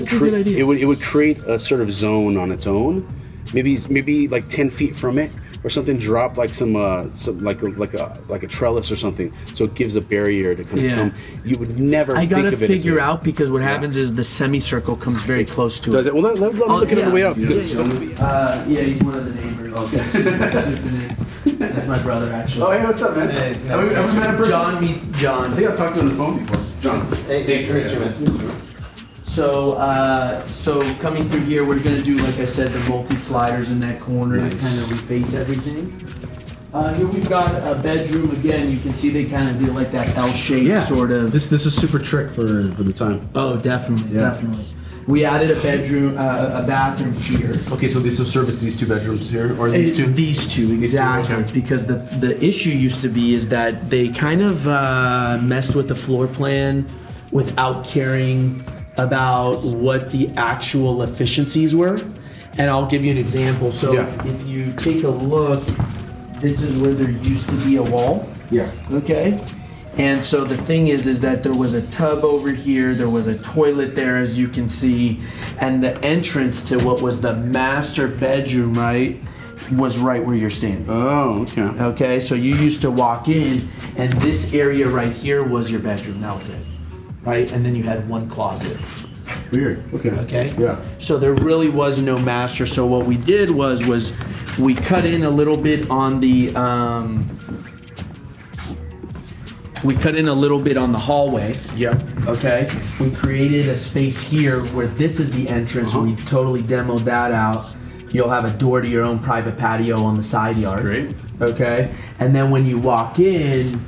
would create a sort of zone on its own, maybe like 10 feet from it or something. Drop like some like a trellis or something, so it gives a barrier to kind of come. You would never. I gotta think of figure it out because what happens is the semicircle comes very close to Does it? Well, let me look at it on the way up. Yeah, he's one of the neighbors. Okay. That's my brother, actually. Oh, hey, what's up, man? Hey, have we ever met a person? John, meet John. I think I've talked to him on the phone before. John. Hey, So coming through here, we're gonna do, like I said, the multi-sliders in that corner to kind of reface everything. Here we've got a bedroom. Again, you can see they kind of do like that L-shaped sort of. This is super trick for the time. Oh, definitely. We added a bedroom, a bathroom here. Okay, so this will service these 2 bedrooms here, or these 2? These two, exactly. Okay. Because the issue used to be is that they kind of messed with the floor plan without caring about what the actual efficiencies were. And I'll give you an example. So if you take a look, this is where there used to be a wall. Yeah. Okay. And so the thing is that there was a tub over here, there was a toilet there, as you can see, and the entrance to what was the master bedroom, right, was right where you're standing. Oh, okay. Okay, so you used to walk in, and this area right here was your bedroom. That was it, right? And then you had one closet. Weird. Okay. Okay. Yeah. So there really was no master. So what we did was we cut in a little bit on the hallway. Yeah. Okay. We created a space here where this is the entrance. We totally demoed that out. You'll have a door to your own private patio on the side yard. Great. Okay. And then when you walk in,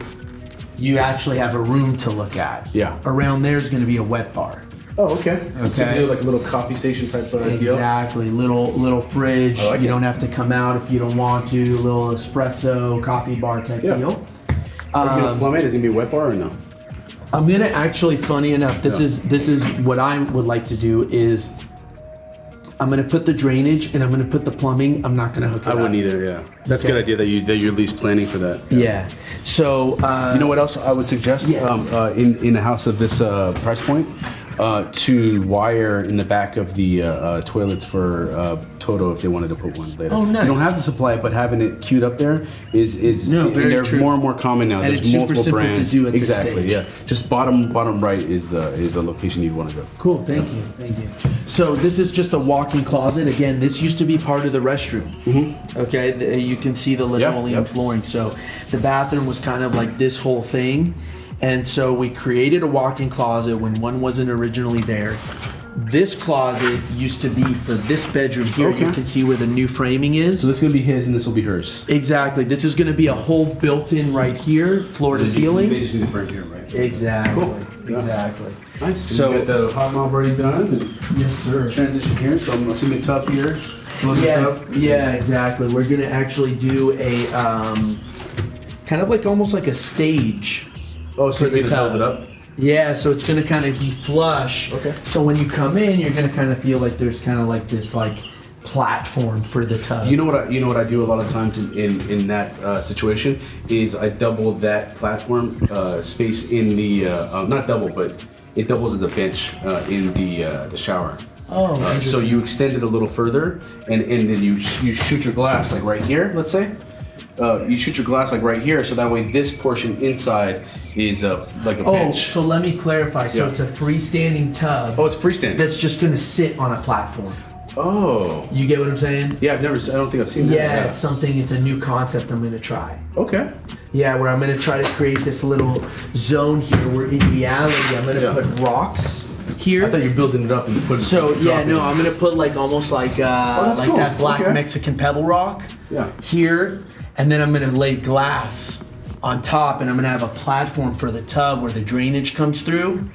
you actually have a room to look at. Yeah. Around there's going to be a wet bar. Oh, okay. Okay. So you do like a little coffee station type deal? Exactly. Little fridge. I like you it. don't have to come out if you don't want to. Little espresso, coffee bar type deal. Are you gonna plumb it? Is it gonna be a wet bar or no? I'm gonna actually, funny enough, this is what I would like to do is I'm gonna put the drainage and I'm gonna put the plumbing. I'm not gonna hook it up. I wouldn't either. Yeah. That's a good idea that you're at least planning for that. Yeah. So you know what else I would suggest? Yeah. In a house of this price point, to wire in the back of the toilets for Toto if they wanted to put one later. Oh, nice. You don't have to supply it, but having it queued up there is very they're true. more and more common now. And There's it's super multiple simple brands. to do at this exactly. stage. Yeah. Just bottom right is the location you'd want to go. Cool. Thank you. So this is just a walk-in closet. Again, this used to be part of the restroom. Mm-hmm. Okay. You can see the linoleum flooring. So the bathroom was kind of like this whole thing. And so we created a walk-in closet when one wasn't originally there. This closet used to be for this bedroom here. Okay. You can see where the new framing is. So this is gonna be his and this will be hers. Exactly. This is going to be a whole built-in right here, floor to ceiling. They just need it right here, right? Exactly. Cool. Exactly. Nice. So you got the hot knob already done. And yes, sir. transition here. So I'm assuming top here. spatula in the tub? Yeah, exactly. We're gonna actually do a kind of like almost like a stage. Oh, so For you're the gonna tub. build it up? Yeah, so it's gonna kind of be flush. Okay. So when you come in, you're gonna kind of feel like there's kind of like this like platform for the tub. You know what I do a lot of times in that situation is I double that platform space in the not double, but it doubles as a bench in the shower. Oh. So you extend it a little further, and then you shoot your glass like right here. Let's say you shoot your glass like right here, so that way this portion inside is like a bench. So let me clarify. So Yeah. it's a freestanding tub. Oh, it's freestanding. That's just gonna sit on a platform. Oh. You get what I'm saying? Yeah, I don't think I've seen that. Yeah, it's a new concept I'm gonna try. Okay. Yeah, where I'm gonna try to create this little zone here where in reality I'm gonna put rocks here. I thought you were building it up and putting. So yeah, no, I'm gonna put like almost like like cool. that black Okay. Mexican pebble rock Yeah. here, and then I'm gonna lay glass on top, and I'm gonna have a platform for the tub where the drainage comes through,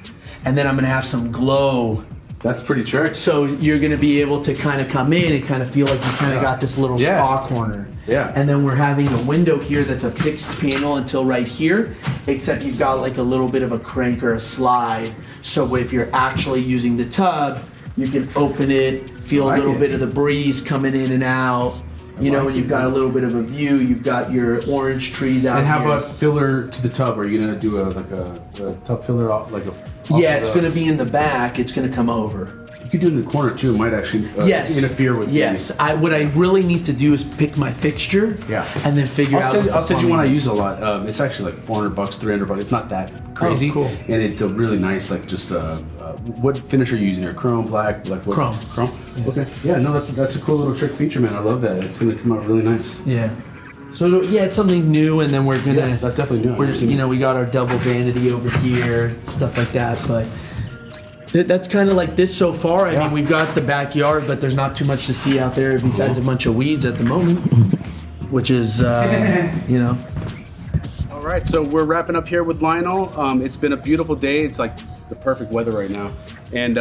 and then I'm gonna have some glow. That's pretty trick. So you're gonna be able to kind of come in and kind of feel like you kind of got this little spa corner. Yeah. And then we're having a window here that's a fixed panel until right here, except you've got like a little bit of a crank or a slide. So if you're actually using the tub, you can open it, feel a little bit of the breeze coming in and out. You know, and you've got a little bit of a view. You've got your orange trees out And how here. about filler to the tub? Are you gonna do a tub filler off like a? Yeah, it's going to be in the back. It's going to come over. You could do it in the corner too. It might actually interfere with. Yes, what I really need to do is pick my fixture. Yeah. And then figure out. I'll send you one I use a lot. It's actually like $400, $300. It's not that crazy. Oh, cool. And it's a really nice like just what finish are you using here? Chrome, black, what? Chrome. Chrome. Yeah. Okay. Yeah. No, that's a cool little trick feature, man. I love that. It's gonna come out really nice. Yeah. So yeah, it's something new, and then we're gonna. Yeah, that's definitely new. We're we got our double vanity over here, stuff like that, but. That's kind of like this so far. I mean, we've got the backyard, but there's not too much to see out there besides a bunch of weeds at the moment, which is, you know. All right, so we're wrapping up here with Lyonel. It's been a beautiful day. It's like the perfect weather right now. And,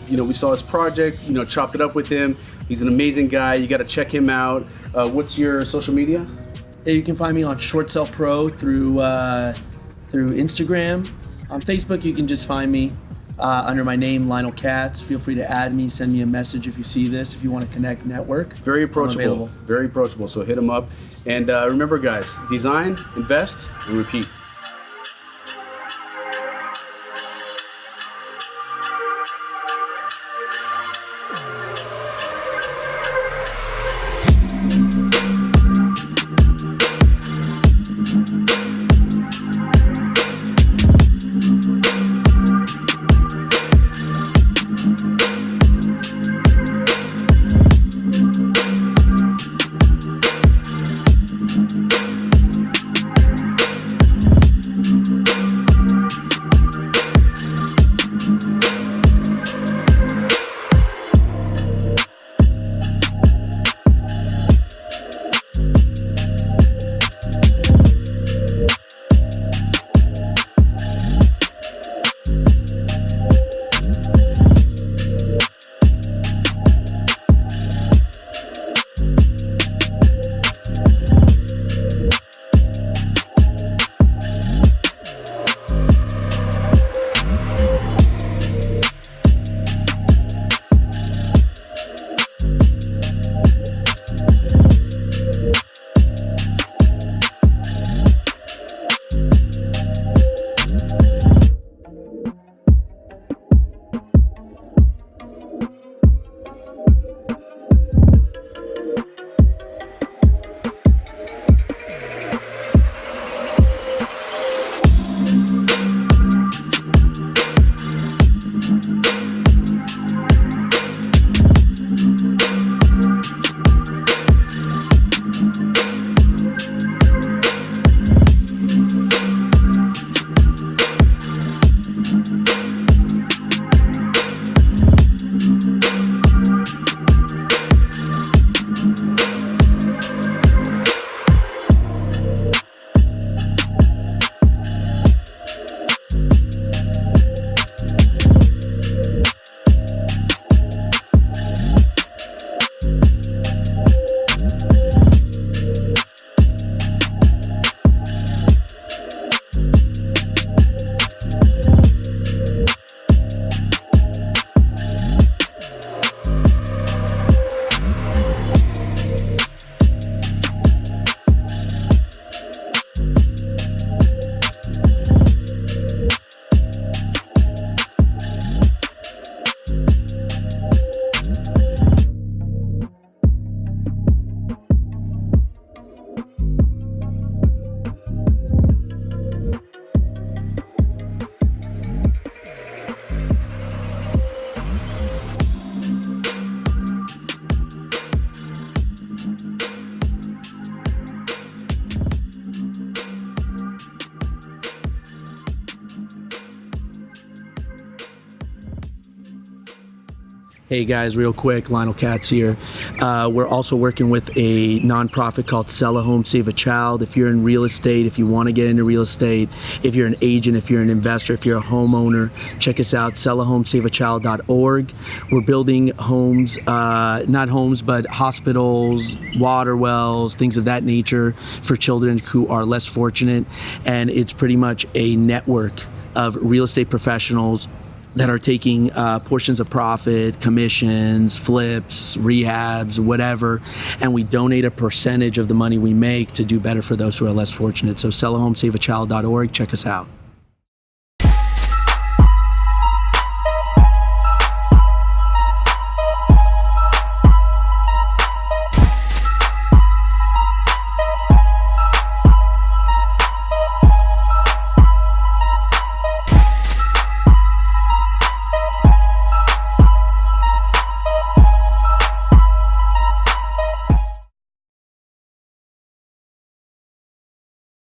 you know, we saw his project, you know, chopped it up with him. He's an amazing guy. You got to check him out. What's your social media? Yeah, you can find me on Shortsalepro through Instagram. On Facebook, you can just find me under my name, Lyonel Katz. Feel free to add me, send me a message if you see this, if you want to connect, network. Very approachable. Very approachable. So hit him up. And remember, guys, design, invest, and repeat. Hey guys, real quick, Lyonel Katz here. We're also working with a nonprofit called Sell a Home, Save a Child. If you're in real estate, if you want to get into real estate, if you're an agent, if you're an investor, if you're a homeowner, check us out, sellahomesaveachild.org. We're building homes, not homes, but hospitals, water wells, things of that nature for children who are less fortunate. And it's pretty much a network of real estate professionals that are taking portions of profit, commissions, flips, rehabs, whatever, and we donate a percentage of the money we make to do better for those who are less fortunate. So sellahomesaveachild.org, check us out.